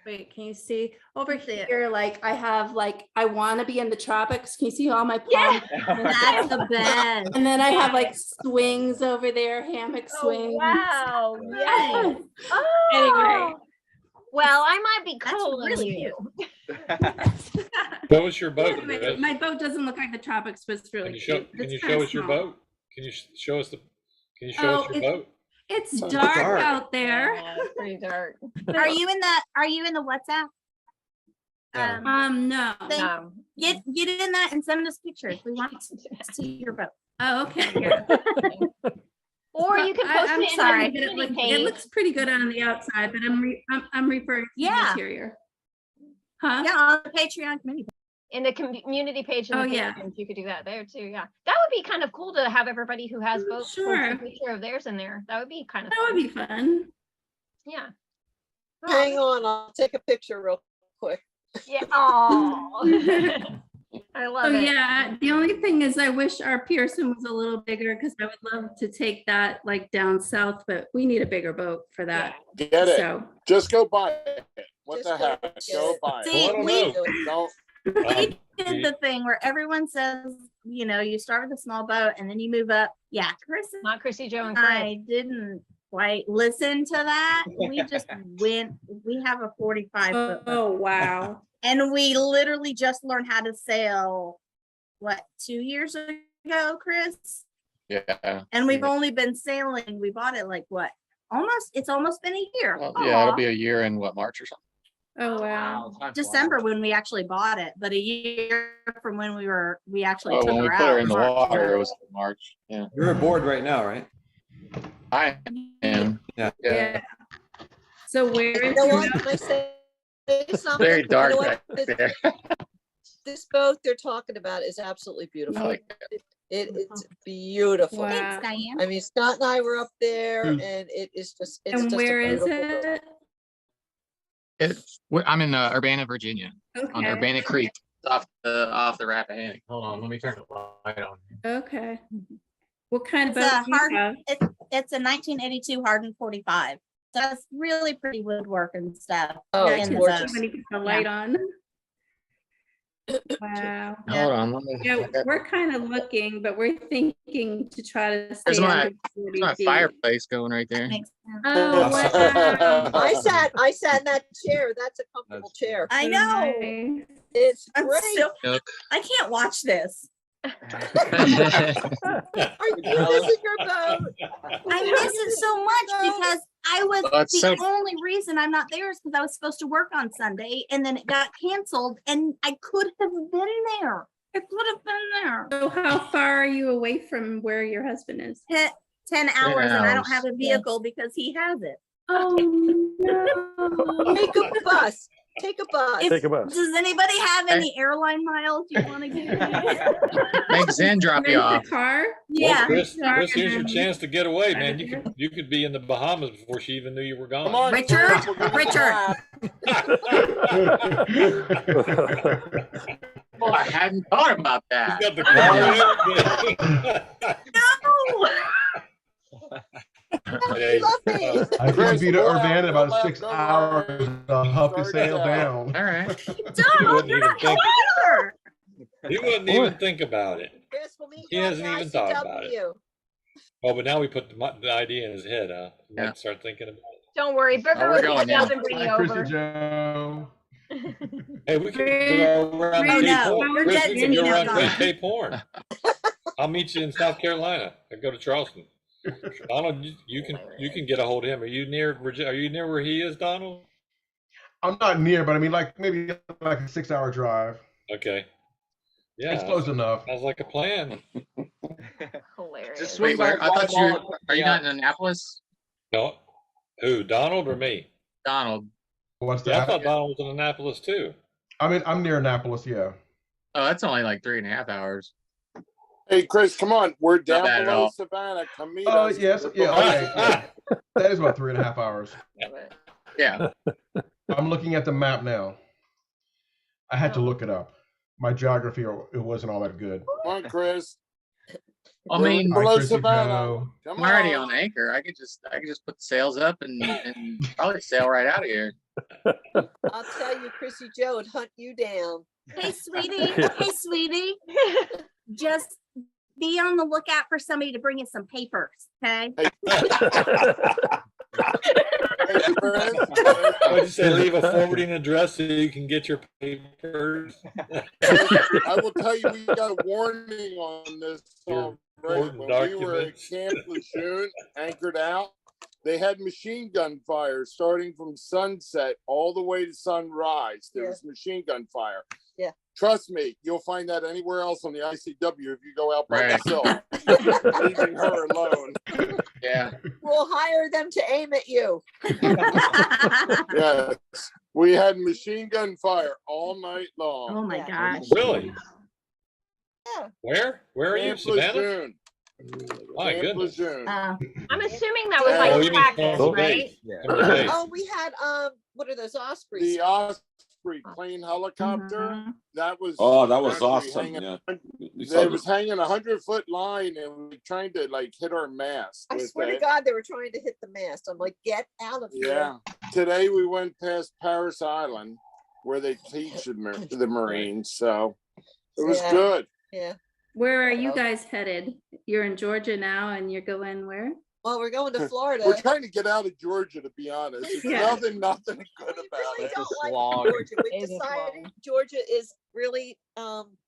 wait, can you see over here? Like I have I want to be in the tropics. Can you see all my palms? That's the best. And then I have like swings over there, hammock swings. wow. Yes. Oh. Anyway. Well, I might be That's calling really you. Show us your boat. Anyway, Chris. my boat doesn't look like the tropics, but it's really Can you show? cute. Can It's you kinda show us your small. boat? Can you show us the? Can you show us your boat? It's It's dark, dark. out there. Yeah, it's pretty dark. Are you in the WhatsApp? No. Thing? No. Get in that and send us pictures. We want to see your boat. Oh, okay. Yeah. Or you can post I'm it in sorry, our but it, community page. it looks pretty good on the outside, but I'm referring to the Yeah. interior. Huh? Yeah, on the Patreon community. In the community page. In Oh, the yeah. patrons, you could do that there too. Yeah, that would be kind of cool to have everybody who has boats post Sure. a picture of theirs in there. That would be kind of That fun. would be fun. Yeah. Hang on, I'll take a picture real quick. Yeah. Oh. I love Oh it. yeah. The only thing is I wish our Pearson was a little bigger because I would love to take that like down south, but we need a bigger boat for that. Get it. So Just go buy it. What Just the heck? get Go it. buy See, it. we Don't. did the thing where everyone says, you start with a small boat and then you move up. Yeah, Chris, Not Chrissy, Joe, and Chris. I didn't quite listen to that. We just went. We have a 45-foot boat. oh wow. And we literally just learned how to sail, 2 years ago, Chris? Yeah. And we've only been sailing, we bought it it's almost been a year. Well, yeah, it'll be a year in March or something. Oh wow. December when we actually bought it, but a year from when we actually Well, took when we her put out. her in the March. water, it was March. Yeah. You're aboard right now, right? I am. Yeah. Yeah. So where You is know your what? Can I say something? Very dark You know what? back there. This boat they're talking about is absolutely beautiful. I like It's beautiful. Wow. Thanks, Diane. I mean, Scott and I were up there, Hmm. and it's just and where a is beautiful boat. it? I'm in Urbana, Virginia, on Okay. Urbana Creek, off the Rappahannock. Hold on, let me turn the light on. Okay. What kind of It's boat a do you have? it's a 1982 Harden 45. So it's really pretty woodwork and stuff. Oh, Yeah, I it's can gorgeous. see when you put the light on. Wow. Hold on, let me. Yeah, we're kind of looking, but we're thinking to try to stay There's my, under 40 there's my feet. fireplace going right there. Makes sense. Oh, wow. I sat in that chair. That's a comfortable chair. I know. Nice. It's I'm great. so, Look. I can't watch this. Are you missing your boat? I miss it so much because I was Well, it's the so- only reason I'm not there is because I was supposed to work on Sunday and then it got canceled and I could have been there. I could have been there. So how far are you away from where your husband is? 10 hours and I don't hours. have a vehicle because he has it. Oh no. Take a bus. Take a bus. If- Take a bus. Does anybody have any airline miles you want to give me? Make Zen drop you Rent off. a car? Yeah. Chris, Sorry, Chris, here's your man. chance to get away, man. You could be in the Bahamas before she even knew you were gone. Come on, Richard, Chris, we'll give you Richard. a Oh, I hadn't thought about that. He's got the car and everything. Hey, Fluffy. I Chris, could be to go out, Urbana go about left, 6 go hours to huff and Start sail south. down. All right. He Donald, wouldn't you're even not think. either. He wouldn't even think about it. Chris, we'll meet He you at hasn't the even thought about it. ICW. Oh, but now we put the idea in his head, huh? He might start thinking about it. Don't worry, Oh, Booker we're will going pick you now. up and bring you Hi, Chrissy over. Joe. Hey, we can go around Oh, Cape no, Horn. we're Chris, dead we can go meeting around now. Cape Horn. I'll meet you in South Carolina. I go to Charleston. Donald, you can get a hold of him. Are you near Virginia? Are you near where he is, Donald? I'm not near, but I mean, maybe like a 6-hour drive. Okay. Yeah. It's close enough. Sounds like a plan. Hilarious. Just swing Wait, by I thought Guatemala. are you not in Annapolis? No. Who, Donald or me? Donald. What's Yeah, I that? thought Donald was in Annapolis too. I mean, I'm near Annapolis, yeah. Oh, that's only like 3.5 hours. Hey, Chris, come on. We're down bad at below all. Savannah. Come meet Oh, us. yes, We're yeah, below okay, Savannah. yeah. That is about 3.5 hours. Yeah. I'm looking at the map now. I had to look it up. My geography, it wasn't all that good. Come on, Chris. I We're mean, below Chrissy Savannah. Joe. Come I'm already on. on anchor. I could just put the sails up and probably sail right out of here. I'll tell you, Chrissy Joe would hunt you down. Hey, sweetie. Hey, sweetie. Just be on the lookout for somebody to bring you some papers, okay? What'd you say? Leave a forwarding address so you can get your papers. I will tell you, we got a warning on this already. When we were at Camp Lejeune, anchored out, they had machine gun fire starting from sunset all the way to sunrise. There was machine gun fire. Yeah. Trust me, you'll find that anywhere else on the ICW if you go out by Right. yourself, leaving her alone. Yeah. We'll hire them to aim at you. Yes, we had machine gun fire all night long. Oh my Yeah. gosh. Really? Yeah. Where are you? Camp Savannah? Lejeune. My Camp goodness. Lejeune. I'm assuming that was Oh, like you mean practice, from the right? base. From the base. Oh, we had what are those ospreys? The Osprey plane helicopter. That was that was actually awesome. hanging- Yeah. It was hanging 100-foot line and we were trying to like hit our mast. I with swear to it. God, they were trying to hit the mast. I'm like, get out of here. Yeah. Today we went past Paris Island where they teach the Marines. So it was Yeah. good. Yeah. Where are you Well- guys headed? You're in Georgia now and you're going where? Well, we're going to Florida. We're trying to get out of Georgia, to be honest. It's Yeah. nothing good about really it. don't a like slog. Georgia. We It is a decided slog. Georgia is really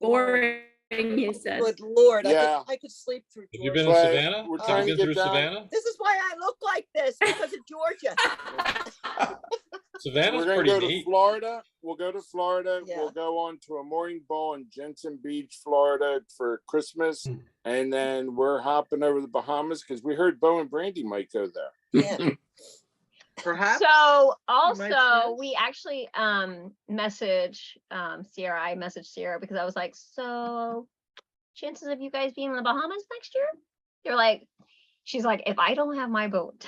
Boring, you said. Good Lord, Yeah. I could sleep through Have you Georgia. been in But Savannah? we're Have trying you to been through get down. Savannah? This is why I look like this, because of Georgia. Savannah's We're gonna pretty go to neat. Florida. We'll go to Florida. Yeah. We'll go on to a mooring ball in Jensen Beach, Florida for Christmas. And then we're hopping over the Bahamas because we heard Beau and Brandy might go there. Yeah. Perhaps. So might see also us. we actually message Sierra. I messaged Sierra because I was like, so chances of you guys being in the Bahamas next year? They're like, she's like, if I don't have my boat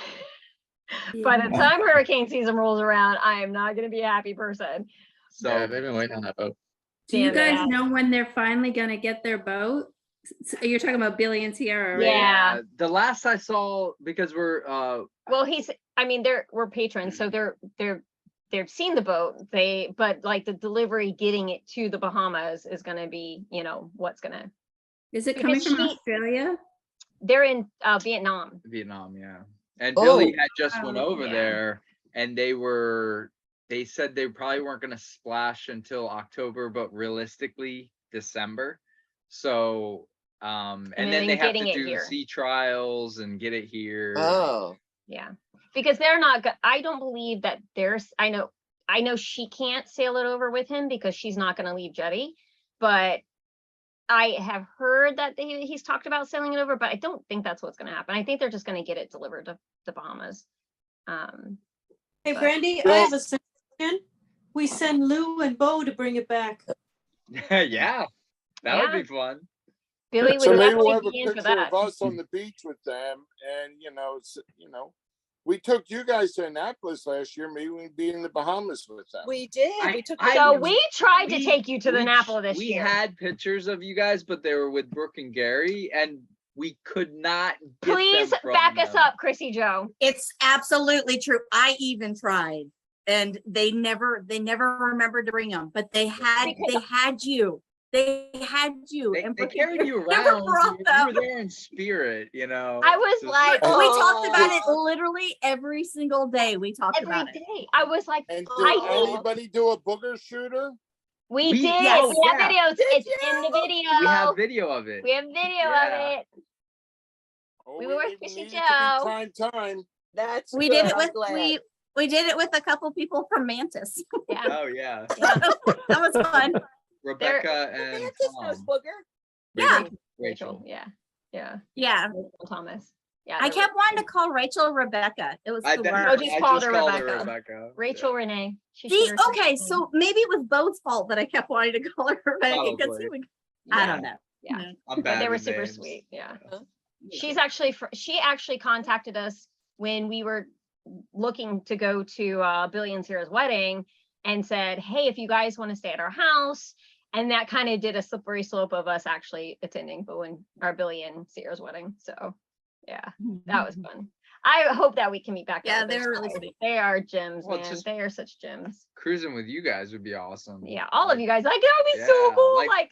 by the time hurricane season rolls around, I am not gonna be a happy person. So Yeah, they've been waiting on that boat. Do you Damn it. guys know when they're finally gonna get their boat? You're talking about Billy and Sierra, right? Yeah. the last I saw, because we're Well, we're patrons, so they've seen the boat. But like the delivery, getting it to the Bahamas is gonna be, what's gonna. Is it coming Because from she- Australia? They're in Vietnam. Vietnam, yeah. And Oh. Billy had just went Oh, over yeah. there and they said they probably weren't gonna splash until October, but realistically December. So and And then then they have getting to it do the here. sea trials and get it here. Oh. Yeah, because they're not. I don't believe that there's. I know she can't sail it over with him because she's not going to leave Jetty. But I have heard that he's talked about sailing it over, but I don't think that's what's going to happen. I think they're just going to get it delivered to the Bahamas. Hey, But- Brandy, I have a suggestion. We send Lou and Beau to bring it back. Yeah, that would Yeah. be fun. Billy would So maybe we'll definitely have a be in for picture that. of us on the beach with them. And, we took you guys to Annapolis last year. Maybe we'd be in the Bahamas with them. We did. We took So we tried to we- take you to the Napa this we year. had pictures of you guys, but they were with Brooke and Gary, and we could not get Please them from back us them. up, Chrissy Joe. It's absolutely true. I even tried and they never remembered to bring them, but they had you. They had you. And They carried you never around. brought You them. were there in spirit, I was Just- like, We talked about "Oh." it literally every single day. We talked Every about it. day. I was like, And I did hate. anybody do a booger shooter? We We- did. yes, We have yeah. videos. It's in the video. We have video of it. We have video Yeah. of it. Oh, We were with need Chrissy it to be Joe. prime time. That's We good. did it I'm with glad. we did it with a couple people from Mantis. Yeah. Oh yeah, That was fun. Rebecca and Mantis knows Tom. booger. Yeah. Rachel. Yeah. Yeah. Yeah. Rachel Thomas. Yeah. I they're kept wanting to call Rachel Rebecca. It was I the did- worst. Oh, just I called just her called Rebecca. her Rebecca. Rachel Renee. She See, should have okay, said- so maybe it was Beau's fault that I kept wanting to call her Rebecca because Probably. I Yeah. don't know. Yeah. I'm But they bad were with super names. sweet. Yeah. She actually contacted us when we were looking to go to Billy and Sarah's wedding and said, hey, if you guys want to stay at our house. And that kind of did a slippery slope of us actually attending Billy and Sarah's wedding. So yeah, that was fun. I hope that we can meet back. Yeah, up with they're those really guys. sweet. They are gems, Well, man. just- They are such gems. Cruising with you guys would be awesome. Yeah, all of you guys. Like, that would be so Yeah, cool. like- Like,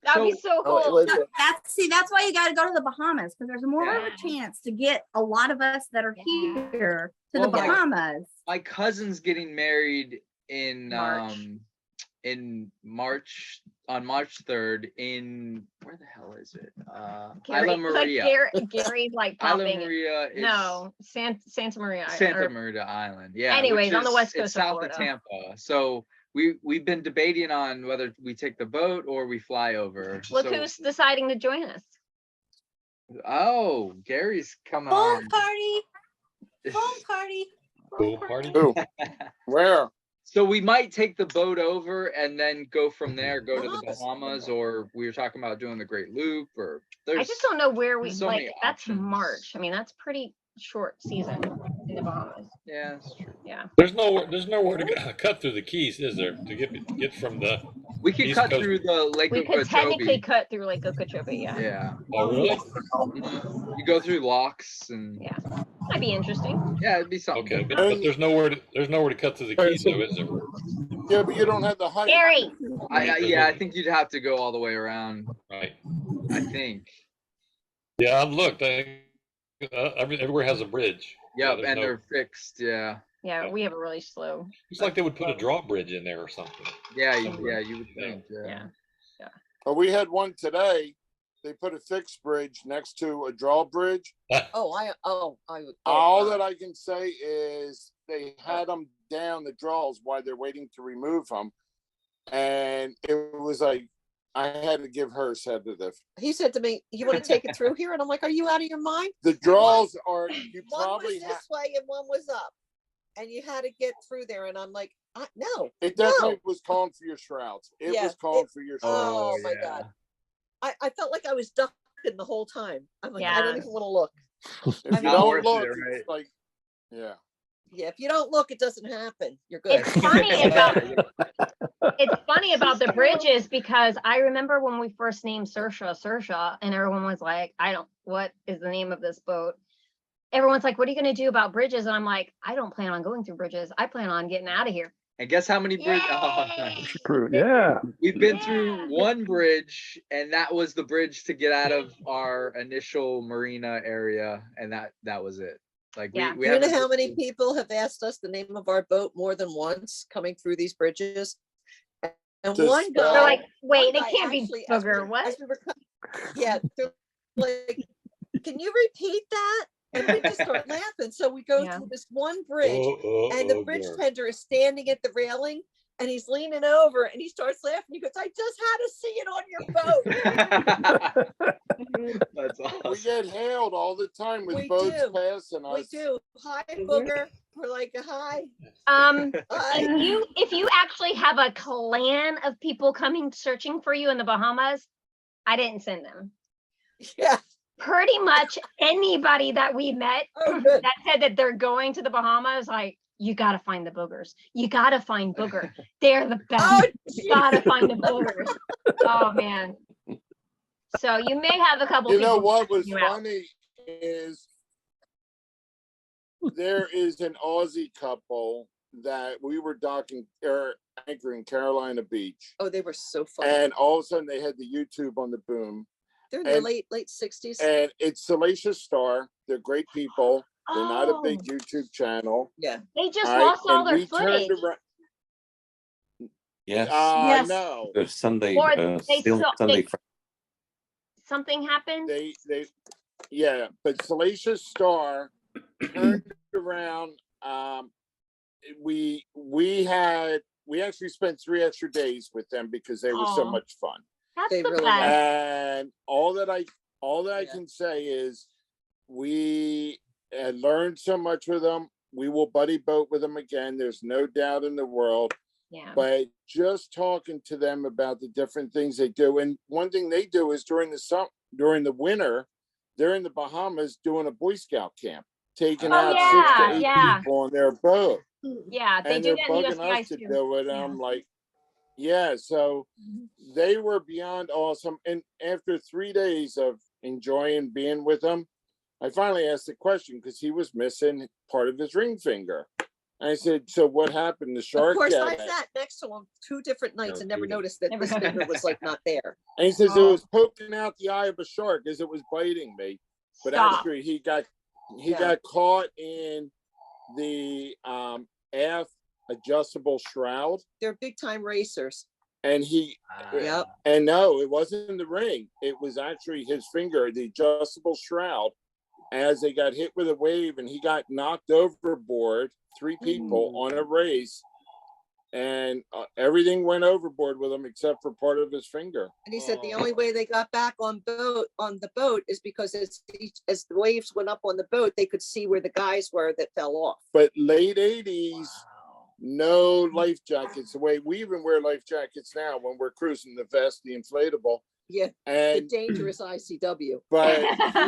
that would be so cool. That's why you got to go to the Bahamas, because there's more of a chance to get a lot of us that are here to the Well, my- Bahamas. My cousin's getting married in March. on March 3rd in where the hell is it? Gary, Isla Maria. Like Gary's like Isla popping. Maria is No, Santa Maria. Santa Maria Island. Yeah. Anyways, which on the is- west it's coast of south Florida. of Tampa. So we've been debating on whether we take the boat or we fly over. Look So- who's deciding to join us. Oh, Gary's coming Home on. party. Home party. Pool party? Where? So we might take the boat over and then go from there, go to the Bahamas, or we were talking about doing the Great Loop, or I just don't know where we so like. many That's options. March. I mean, that's pretty short season in the Bahamas. Yeah, that's true. Yeah. There's nowhere to cut through the Keys, is there? To get from the We could East cut Coast. through the Lake We could technically Okeechobee. cut through Lake Okeechobee. Yeah. Yeah. Oh, really? You go through locks and yeah, might be interesting. Yeah, it'd be something. Okay, but there's nowhere to cut through the Keys, though, is there? Yeah, but you don't have the height. Gary. Yeah, I think you'd have to go all the way around. Right. I think. Yeah, I've looked. Everywhere has a bridge. Yep, there's and no- they're fixed. Yeah. Yeah, we have a really slow. It's like they would put a drawbridge in there or something. Yeah, you would think. Yeah. Well, we had one today. They put a fixed bridge next to a drawbridge. All that I can say is they had them down the draws while they're waiting to remove them, and it was like I had to give her sedative. He said to me, "You want to take it through here?" And I'm like, "Are you out of your mind?" The draws are you One probably was this way and one was up, and you had to get through there. And I'm like, "No, It no." definitely was calling for your shrouds. It Yeah, was calling for your shrouds. Oh my god, I felt like I was ducking the whole time. I'm like, I don't even want to look. If you not don't worth look, it, right? it's like, yeah. Yeah, if you don't look, it doesn't happen. You're good. It's funny about it's funny about the bridges because I remember when we first named Saoirse, and everyone was like, what is the name of this boat? Everyone's like, what are you going to do about bridges? And I'm like, I don't plan on going through bridges. I plan on getting out of here. And guess how many bridges? Oh, nice. Yeah. We've been through one bridge, and that was the bridge to get out of our initial marina area, and that was it. Like we Do you know haven't how many people have asked us the name of our boat more than once coming through these bridges? And Just one guy, They're like, wait, one they guy can't be actually, as booger. we- What? as we were yeah, they're like, can you repeat that? And we just start laughing. So we go through this one bridge, and the bridge tender is standing at the railing, and he's leaning over, and he starts laughing. He goes, "I just had to see it on your boat." That's awesome. We get hailed all the time with We boats do. passing us. We do. Hi, booger. We're like, hi. If you actually have a clan of people coming searching for you in the Bahamas, I didn't send them. Yeah. Pretty much anybody that we met that said that they're going to the Bahamas, like, you got to find the boogers. You got to find booger. They're the best. You got to find the boogers. Oh, man. So you may have a couple You know people what was checking you out. funny is there is an Aussie couple that we were anchoring Carolina Beach, Oh, they were so fun. and all of a sudden they had the YouTube on the boom. They're in their and- late 60s. And it's Salacious Star. They're great people. They're not a big Oh. YouTube channel. Yeah. They just All right, lost all and their we turned footage. around- Yes. Yes. No. The Sunday, Or they still saw- Sunday. they- Something happened. Yeah, but Salacious Star turned around. We actually spent 3 extra days with them because they were so Aw. much fun. That's They the really best. And all that I can say is we had learned so much with them. We will buddy boat with them again. There's no doubt in the world. Yeah. But just talking to them about the different things they do, and one thing they do is during the winter, they're in the Bahamas doing a Boy Scout camp, taking out 6 to 8 people on their boat. Yeah, they And do they're that in bugging USCI us to too. do it. I'm like, yeah. So they were beyond awesome. And after 3 days of enjoying being with them, I finally asked the question because he was missing part of his ring finger. And I said, so what happened? The shark Of course, got I it. sat next to him 2 different nights and never noticed that this finger was like not there. And he says it was poking out the eye of a shark as it was biting me. But Stop. actually he got caught in the aft adjustable shroud. They're big time racers. And and no, it wasn't the ring. It was actually his finger, the adjustable shroud. As they got hit with a wave and he got knocked overboard, 3 people on a race, and everything went overboard with him except for part of his finger. And he said the only way they got back on the boat is because as the waves went up on the boat, they could see where the guys were that fell off. But late 80s, no life jackets. The way we even wear life jackets now when we're cruising the vest, the inflatable. Yeah, and the dangerous ICW. But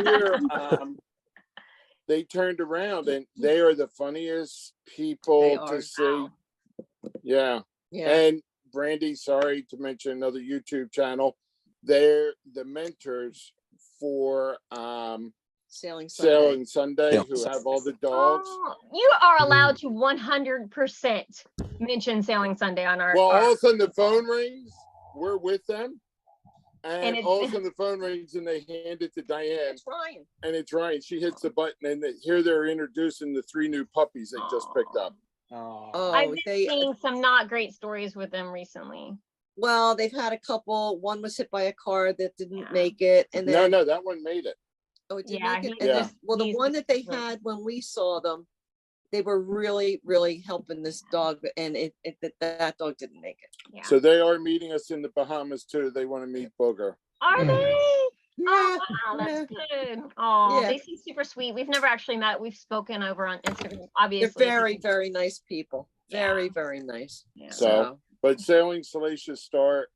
here, they turned around and they are the funniest people to see. Yeah. And Brandy, sorry to mention another YouTube channel. They're the mentors for Sailing Sunday who have all the dogs. Oh, you are allowed to 100% mention Sailing Sunday on our. Well, all of a sudden the phone rings. We're with them. And it's- all of a sudden the phone rings and they hand it to Diane. It's Ryan. And it's Ryan. She hits the button and here they're introducing the 3 new puppies they just picked up. I've been seeing some not great stories with them recently. Well, they've had a couple. One was hit by a car that didn't make it, and then No, that one made it. Oh, it did Yeah, make it. he- And well, the one that they had when we saw them, they were really, really helping this dog, and that dog didn't make it. Yeah. So they are meeting us in the Bahamas too. They want to meet Booger. Are they? Yeah, Oh, wow, that's good. Oh, Yeah. they seem super sweet. We've never actually met. We've spoken over on Instagram, They're obviously. very, very nice people. Very, very nice. Yeah. So, but Sailing Salacious Star,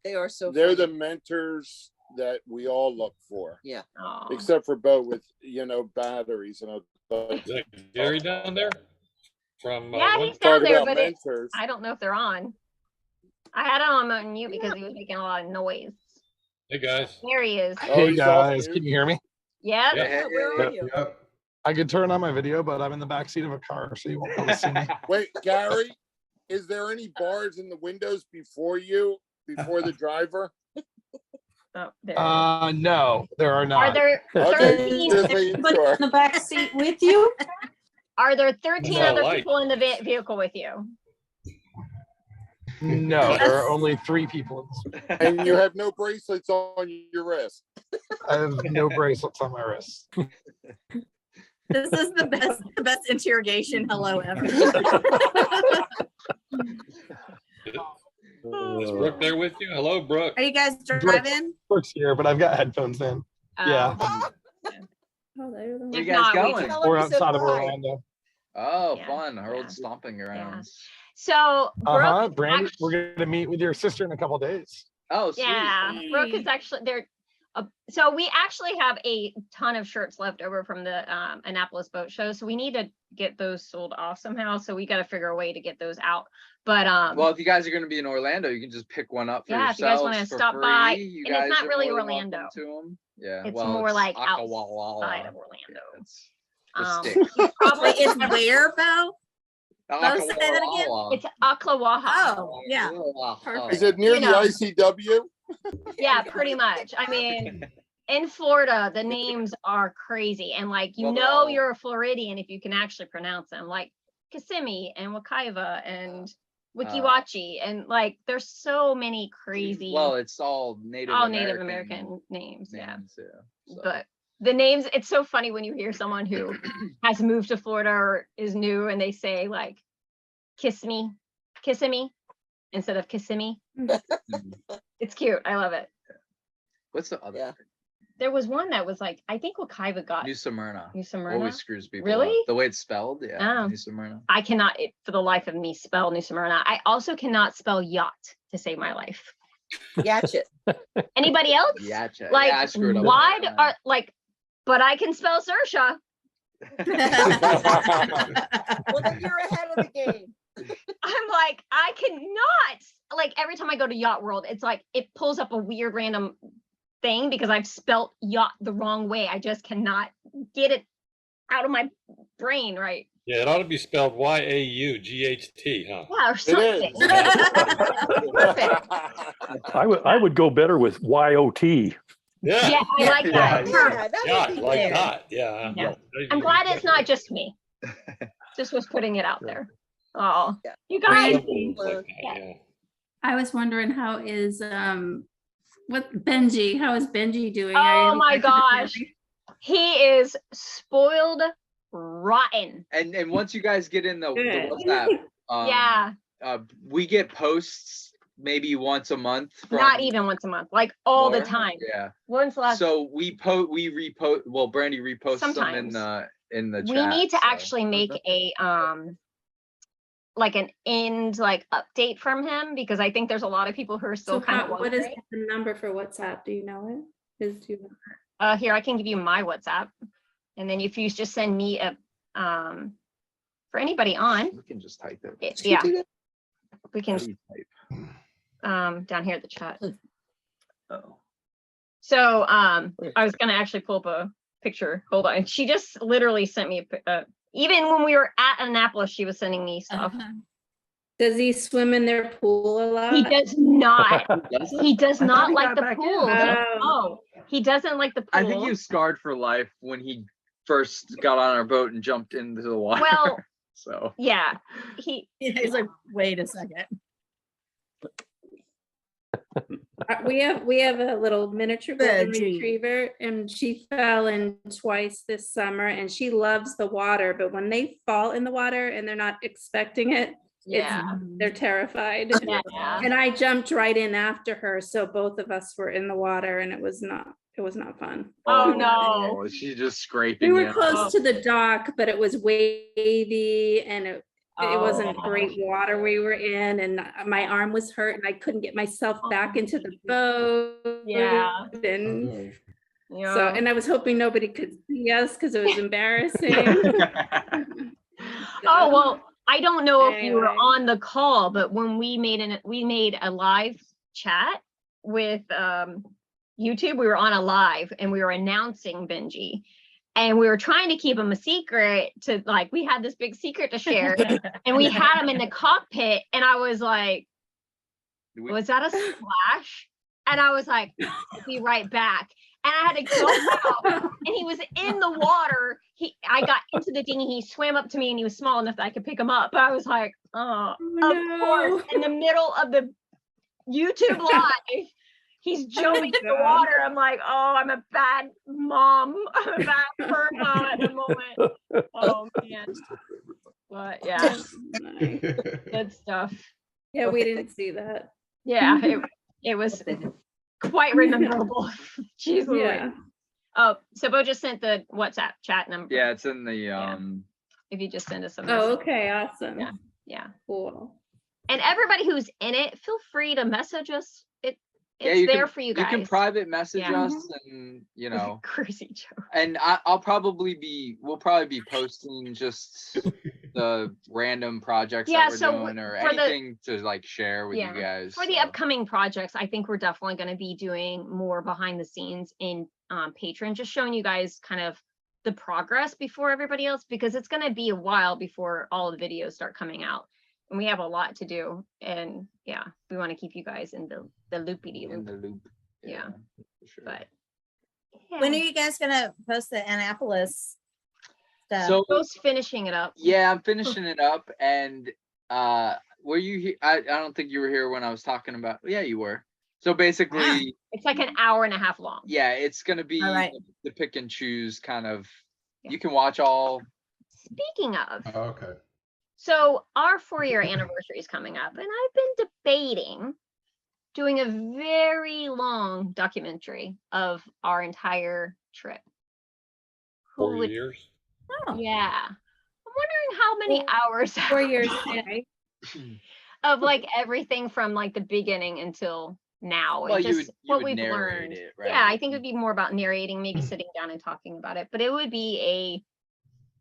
they are so. they're funny. the mentors that we all look for. Yeah. Except for Beau with batteries and Is that Gary down there? From Yeah, one- he's down there, about but mentors. I don't know if they're on. I had it on mute because he was making a lot of noise. Hey guys. There he is. Hey guys, can you hear me? Yeah. Where are you? I could turn on my video, but I'm in the back seat of a car, so you won't be able to see me. Wait, Gary, is there any bars in the windows before the driver? Oh, No, there are not. Are there Okay, 13 just making But sure. in the back seat with you? Are there 13 No, other like- people in the vehicle with you? No, there are only 3 people. And you have no bracelets on your wrist. I have no bracelets on my wrist. This is the best interrogation hello ever. Is Brooke there with you? Hello, Brooke. Are you guys driving? Brooke's here, but I've got headphones in. Yeah. Where you guys going? We're outside of Orlando. Oh, fun. Harold's stomping around. So Brooke, Brandy, we're gonna meet with your sister in a couple days. Oh, sweet. yeah, Brooke is actually there. So we actually have a ton of shirts left over from the Annapolis boat show. So we need to get those sold off somehow. So we got to figure a way to get those out. But well, if you guys are going to be in Orlando, you can just pick one up for yeah, if you guys want to yourselves for stop free. by, You and it's guys not are really more than Orlando. welcome to 'em. Yeah, It's well, more like Akawawala. outside of Orlando. It's Probably It's where, Beau? Beau, say that again. It's Ocklawaha. Oh, yeah. Is it near You the know. ICW? Yeah, pretty much. I mean, in Florida, the names are crazy. And like, you Well, they're know, all- you're a Floridian if you can actually pronounce them, like Kissimmee and Wakaiva and Wikiwachi. And like, there's so many crazy, Well, it's all Native Native American American names. Yeah. so. But the names, it's so funny when you hear someone who has moved to Florida or is new and they say like, Kissimmee instead of Kissimmee. It's cute. I love it. What's the other? There was one that was like, I think Wakaiva got New Smyrna. New Smyrna. Always screws people Really? up. The way it's spelled, yeah. Oh. New Smyrna. I cannot, for the life of me, spell New Smyrna. I also cannot spell yacht to save my life. Yatcha. Anybody else? Yatcha. Like, Yeah, I screwed up. why are like? But I can spell Sersha. Well, then you're ahead of the game. I'm like, I cannot. Like every time I go to Yacht World, it's like it pulls up a weird random thing because I've spelt yacht the wrong way. I just cannot get it out of my brain right. Yeah, it ought to be spelled Y-A-U-G-H-T, huh? Yeah, or something. I would go better with YOT. Yeah. Yeah, I like that. Yeah, like that. Yeah. Yeah. I'm glad it's not just me. Just was putting it out there. Oh, you guys. I was wondering how is Benji? How is Benji doing? Oh my gosh, he is spoiled rotten. And once you guys get in the WhatsApp, Yeah, we get posts maybe once a month. not even once a month, like all the More? time. Yeah. When's the last? So we repost. Well, Brandy reposts them in the chat. We need to actually make a like an end like update from him because I think there's a lot of people who are still kind of what is wondering. the number for WhatsApp? Do you know it? Here, I can give you my WhatsApp, and then if you just send me a for anybody on, we can just type it. Yeah, we can down here at the chat. Oh. So I was gonna actually pull up a picture. Hold on. She just literally sent me even when we were at Annapolis, she was sending me stuff. Does he swim in their pool a lot? He does not. He does I thought not he like got the back pool. in. Oh, he doesn't like the pool. I think he was scarred for life when he first got on our boat and jumped into the water. Well, so yeah, he's like, wait a second. We have a little miniature golden Benji. retriever, and she fell in twice this summer, and she loves the water. But when they fall in the water and they're not expecting it, they're terrified. Yeah. And I jumped right in after her, so both of us were in the water, and it was not fun. Oh no! She's just scraping. We were close to the dock, but it was wavy, and it wasn't great water we were in, and my arm was hurt, and I couldn't get myself back into the boat. Yeah. And Yeah. so, and I was hoping nobody could see us because it was embarrassing. Oh well, I don't know if you were Anyway. on the call, but when we made a live chat with YouTube, we were on a live and we were announcing Benji. And we were trying to keep him a secret to like, we had this big secret to share and we had him in the cockpit and I was like, was that a splash? And I was like, I'll be right back. And I had to go out and he was in the water. I got into the dinghy, he swam up to me and he was small enough that I could pick him up. But I was like, of course, in the middle of the YouTube live, he's jumping in the water. I'm like, oh, I'm a bad mom. I'm a bad fur mom at the moment. Oh man. But yeah, good stuff. Yeah, we didn't see that. Yeah, it was quite rememberable. Jeez Louise. Yeah. Oh, so Beau just sent the WhatsApp chat number. Yeah, it's in the If you just send us some. Oh, okay, awesome. Yeah. Cool. And everybody who's in it, feel free to message us. It's you there can, for you guys. You can private message Yeah. us, and you know, crazy joke. And we'll probably be posting just the random projects Yeah, that we're so doing or for the- anything to like share with you guys. For the upcoming projects, I think we're definitely going to be doing more behind the scenes in Patreon, just showing you guys kind of the progress before everybody else, because it's going to be a while before all the videos start coming out. And we have a lot to do. And yeah, we want to keep you guys in the loopity loop. In the loop. Yeah. But when are you guys gonna post the Annapolis stuff? So Beau's finishing it up. Yeah, I'm finishing it up. And were you here? I don't think you were here when I was talking about. Yeah, you were. So basically, it's like an hour and a half long. yeah, it's gonna be All right. the pick and choose kind of. You can watch all. Speaking of, Okay. so our 4-year anniversary is coming up, and I've been debating doing a very long documentary of our entire trip. 4 years. Oh. Yeah. I'm wondering how many hours 4 years. of like everything from like the beginning until now. Well, and you just would what narrate we've learned. it, right? Yeah, I think it would be more about narrating, maybe sitting down and talking about it. But it would be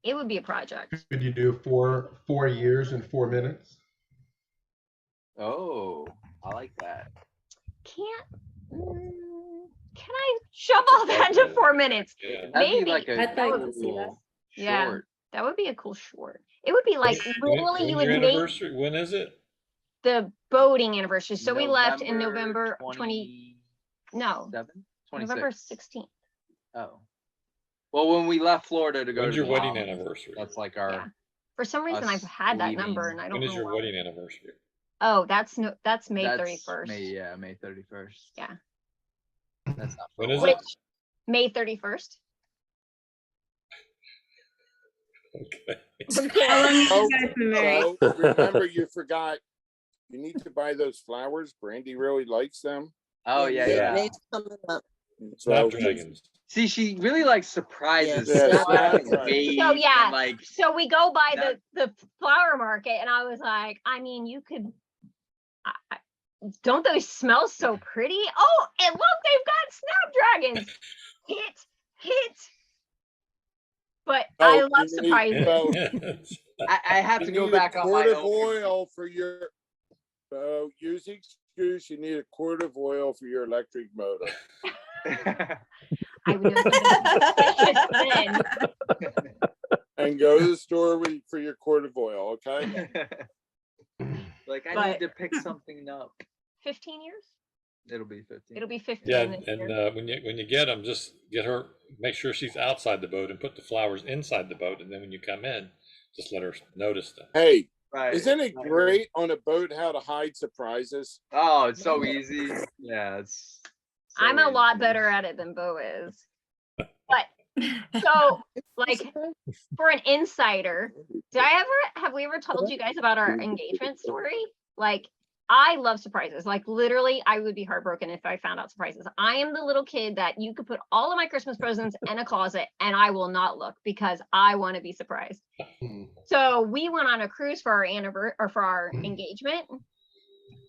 a project. Could you do 4 years in 4 minutes? Oh, I like that. Can I shove all that into 4 minutes? That'd Maybe. be like a I'd like to see that. Yeah, short. that would be a cool short. It would be like literally you would your make anniversary? When is it? the boating anniversary. So we left in November November 16th. Oh. Well, when we left Florida to go When's to your the wedding Bahamas, anniversary? that's like our. Yeah. For some reason, I've us had that leaving. number, and I don't When is know your why. wedding anniversary? Oh, that's May 31st. May 31st. Yeah. That's not. When is Which it? May 31st. Okay. How long have Oh, you guys been married? so remember, you forgot. You need to buy those flowers. Brandy really likes them. Oh yeah. May's coming up. Snapdragons. See, she really likes surprises. Yeah, So I that's was right. made So yeah, and, like so we go by the flower market, and I was like, I mean, you could. Don't those smell so pretty? Oh, and look, they've got snapdragons. Hit. But I love surprises. I have You to go need back a on quart my of own. oil for your. So use the excuse. You need a quart of oil for your electric motor. I would do something then. And go to the store for your quart of oil. Okay. Like I But- need to pick something up. 15 years? It'll be 15. It'll be 15 Yeah, this and year. when you get them, just get her. Make sure she's outside the boat and put the flowers inside the boat, and then when you come in, just let her notice them. Hey, Right. isn't it great on a boat how to hide surprises? Oh, it's so easy. Yeah, it's. So I'm a lot easy. better at it than Beau is. But so like for an insider, have we ever told you guys about our engagement story? Like I love surprises. Like literally, I would be heartbroken if I found out surprises. I am the little kid that you could put all of my Christmas presents in a closet and I will not look because I want to be surprised. So we went on a cruise for our anniversary or for our engagement.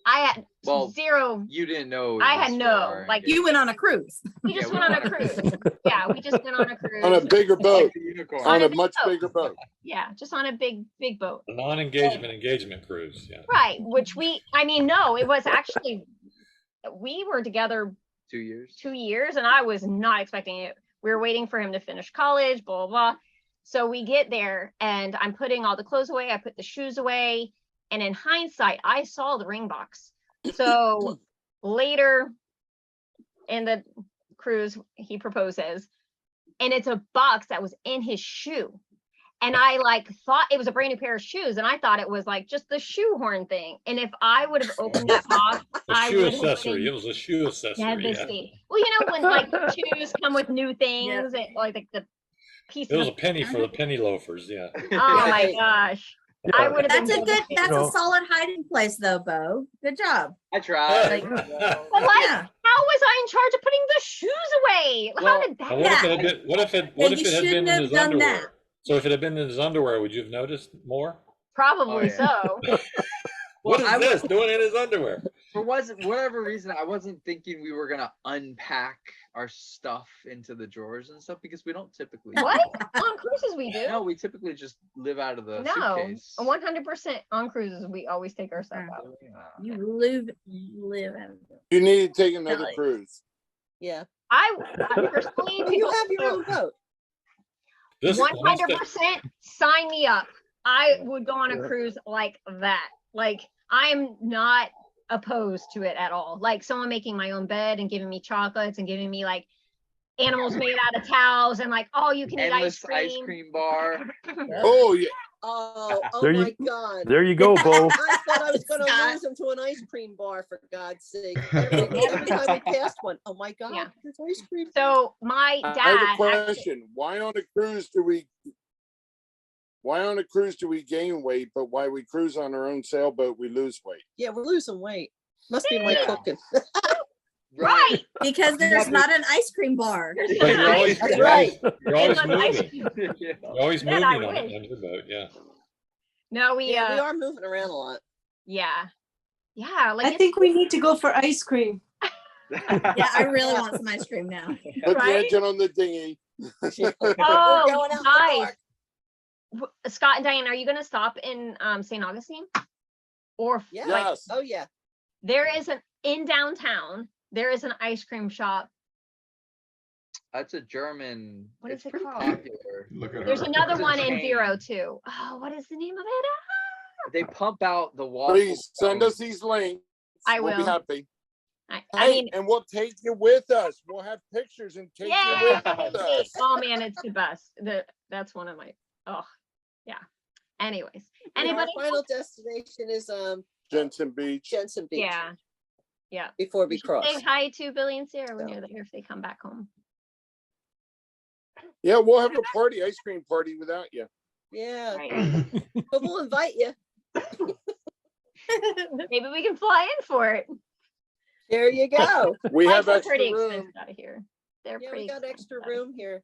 I had zero. You didn't know. I had no, like You went on a cruise. we just went on a cruise. Yeah, we just went on a cruise. On a bigger boat. Unicorn. On a big much boat. bigger boat. Yeah, just on a big boat. A non-engagement cruise. Yeah. Right, which no, it was actually, we were together 2 years. 2 years and I was not expecting it. We were waiting for him to finish college, blah, blah, blah. So we get there and I'm putting all the clothes away. I put the shoes away. And in hindsight, I saw the ring box. So later in the cruise, he proposes and it's a box that was in his shoe. And I thought it was a brand new pair of shoes. And I thought it was like just the shoehorn thing. And if I would have opened that box, A shoe accessory. It was a shoe accessory. Yeah. devastated. Well, you know, when shoes come with new things, like the piece It was of a penny for the penny loafers. Yeah. Oh my gosh. I would have been That's devastated. a solid hiding place though, Beau. Good job. I tried. But how was I in charge of putting the shoes away? How did that And what if it had been in his underwear? So if it had been in his underwear, would you have noticed more? Probably so. What is this doing in his underwear? For whatever reason, I wasn't thinking we were gonna unpack our stuff into the drawers and stuff because we don't typically. What? On cruises we do. No, we typically just live out of the No, suitcase. 100% on cruises we always take our stuff out. You live out of it. You need to take another Really? cruise. Yeah. I personally, You have your own boat. 100% sign me up. I would go on a cruise like that. Like I am not opposed to it at all. Like someone making my own bed and giving me chocolates and giving me like animals made out of towels and like all you can eat Endless ice cream. bar. Oh yeah. Oh There my you- God. There you go, Beau. I thought I was going to lose him to an ice cream bar, for God's sake. Every time we passed one, oh my God, Yeah. there's ice cream. So my I have a dad, question. Why on a cruise do we gain weight, but why we cruise on our own sailboat we lose weight? Yeah, we're losing weight. Must be my Yeah. cooking. Right. Because there's not an ice cream bar. But you're always, That's you're always, right. you're always Inland ice moving. cream. You're always Man, moving I on wish. your boat. Yeah. No, we Yeah, we are moving around a lot. yeah. Yeah, like I it's think we need to go for ice cream. Yeah, I really want some ice cream now. Put Right? the engine on the dinghy. oh going out the nice. Scott and Diane, are you gonna stop in St. Augustine? Or Yeah. like Yes. Oh yeah. there is in downtown, there is an ice cream shop. That's a German. What is it's it pretty called? popular. Look at There's her. another It's a one in chain. Vero too. Oh, what is the name of it? They pump out the waffle. Please send us these links. I We'll be will. happy. I Hey, mean, and we'll take you with us. We'll have pictures and take you yeah. with us. Oh man, it's the best. That's one of my yeah. Anyways, And anybody? our final destination is Jensen Beach. Jensen Beach. Yeah. Yeah. Before we You should cross. say hi to Billy and Sarah when you're there if they come back home. Yeah, we'll have a party, ice cream party without you. Yeah. Right. But we'll invite you. Maybe we can fly in for it. There you go. We have Flights are extra pretty room. expensive out of here. They're Yeah, pretty we got extra expensive. room here.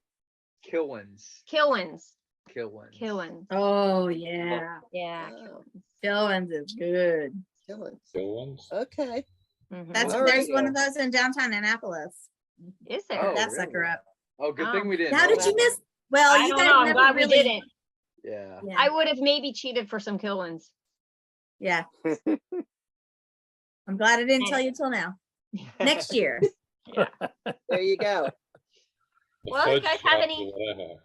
Kilwins. Kilwins. Kilwins. Kilwins. Oh yeah. Yeah. Oh. Kilwins is good. Killing. Still ones. Okay. Mhm. That's All there's right. one of those in downtown Annapolis. Is there? Oh, that really? sucker up. Oh, good Oh. thing we didn't. How know did you that. miss? Well, I you don't guys know. I'm never glad really. we didn't. Yeah. Yeah. I would have maybe cheated for some Kilwins. Yeah. I'm glad I didn't tell you till now. Next year. There you go. The Well, you fudge guys have shop any- or whatever.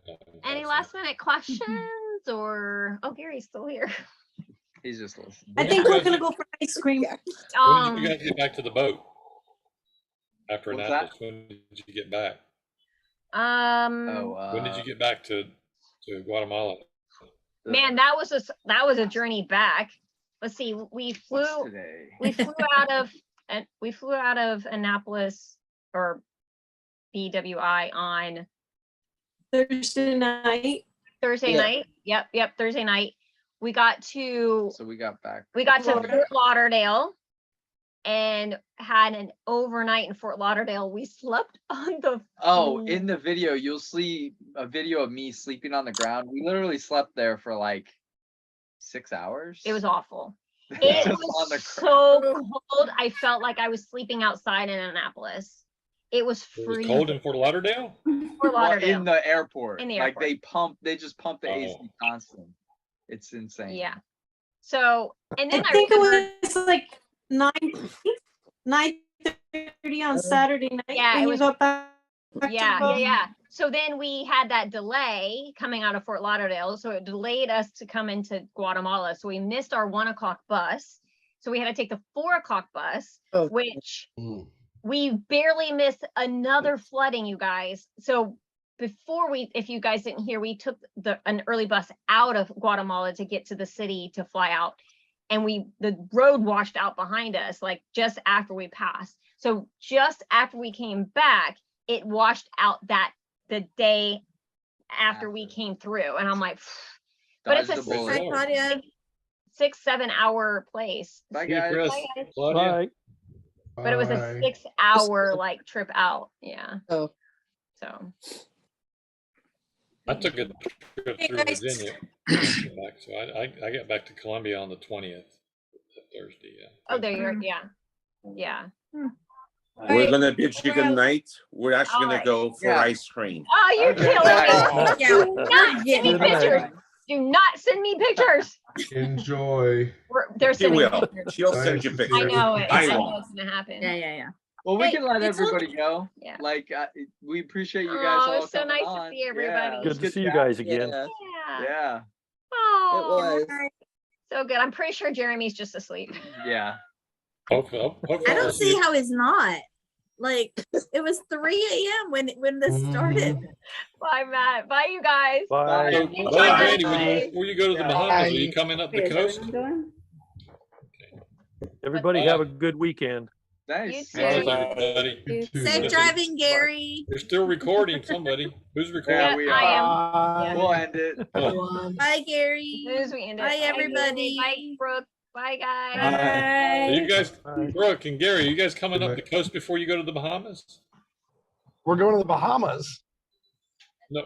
Any last minute questions or Gary's still here. He's just listening. I think we're gonna go for ice cream. When did you guys get back to the boat? After What's Annapolis, when did you get back? Oh, When did you get back to Guatemala? man, that was a journey back. Let's see, we flew today? we flew out of Annapolis or BWI on Thursday night. Thursday Yeah. night. Yep, Thursday night. We got to So we got back. to Florida. Fort Lauderdale and had an overnight in Fort Lauderdale. We slept on the Oh, in the video, you'll see a video of me sleeping on the ground. We literally slept there for like 6 hours. It was awful. Just It on was the so cold. I felt like I was sleeping outside in Annapolis. It was It was freezing. cold in Fort Lauderdale? Fort Well, Lauderdale. in the airport. In the Like airport. they just pump the AC Oh. constant. It's insane. Yeah. So, and then I think it remember- was like 9:30 on Saturday night. Yeah, when it you was- got back to the yeah. boat. So then we had that delay coming out of Fort Lauderdale. So it delayed us to come into Guatemala. So we missed our 1 o'clock bus. So we had to take the 4 o'clock bus, Oh. which we barely missed another flooding, you guys. So before if you guys didn't hear, we took an early bus out of Guatemala to get to the city to fly out. And the road washed out behind us, like just after we passed. So just after we came back, it washed out the day after we came through. And I'm like, but it's a Dodged the bullet. Hi, Claudia. 6-7 hour place. Bye, See you, guys. Chris. Bye, guys. Claudia. Bye. But it was a Bye. 6-hour like trip out. Yeah. Oh. So I took a trip Hey, through guys. Virginia. Back, so I got back to Columbia on the 20th, Thursday. Yeah. oh, there you're. Yeah. We're gonna bid you good night. We're actually gonna Alright. go for Yeah. ice cream. Oh, you're Okay. killing me. Yeah. Do not send me Good night. pictures. Do not send me pictures. Enjoy. They're She sending will. pictures. She'll Nice send you to see pictures. I know it. I I know won't. it's gonna happen. Yeah. Well, we Hey, can let it's everybody go. Yeah. Like, we appreciate you guys Oh, all it's so coming nice to on. see everybody. Yeah, Good to see you chat. guys again. Yeah, Yeah. Yeah. Oh, it was. so good. I'm pretty sure Jeremy's just asleep. Yeah. Hopefully, I don't see how he's not. Like it was 3 a.m. when this started. Bye, Matt. Bye, you guys. Bye. So, Enjoy Bo and the Brandy, day. before you go to the Yeah. Bahamas, are you coming up the Is coast? everyone going? Everybody have a good weekend. Nice. You Thanks, too. everybody. You too. Safe driving, Gary. You're still recording. Somebody who's recording? Yeah, we I are. am. We'll end it. Oh. Bye, Gary. As soon as we end it. Bye, Gary. everybody. Bye, Brooke. Bye, guys. Are you guys, Brooke and Gary, you guys coming up the coast before you go to the Bahamas? We're going to the Bahamas. No.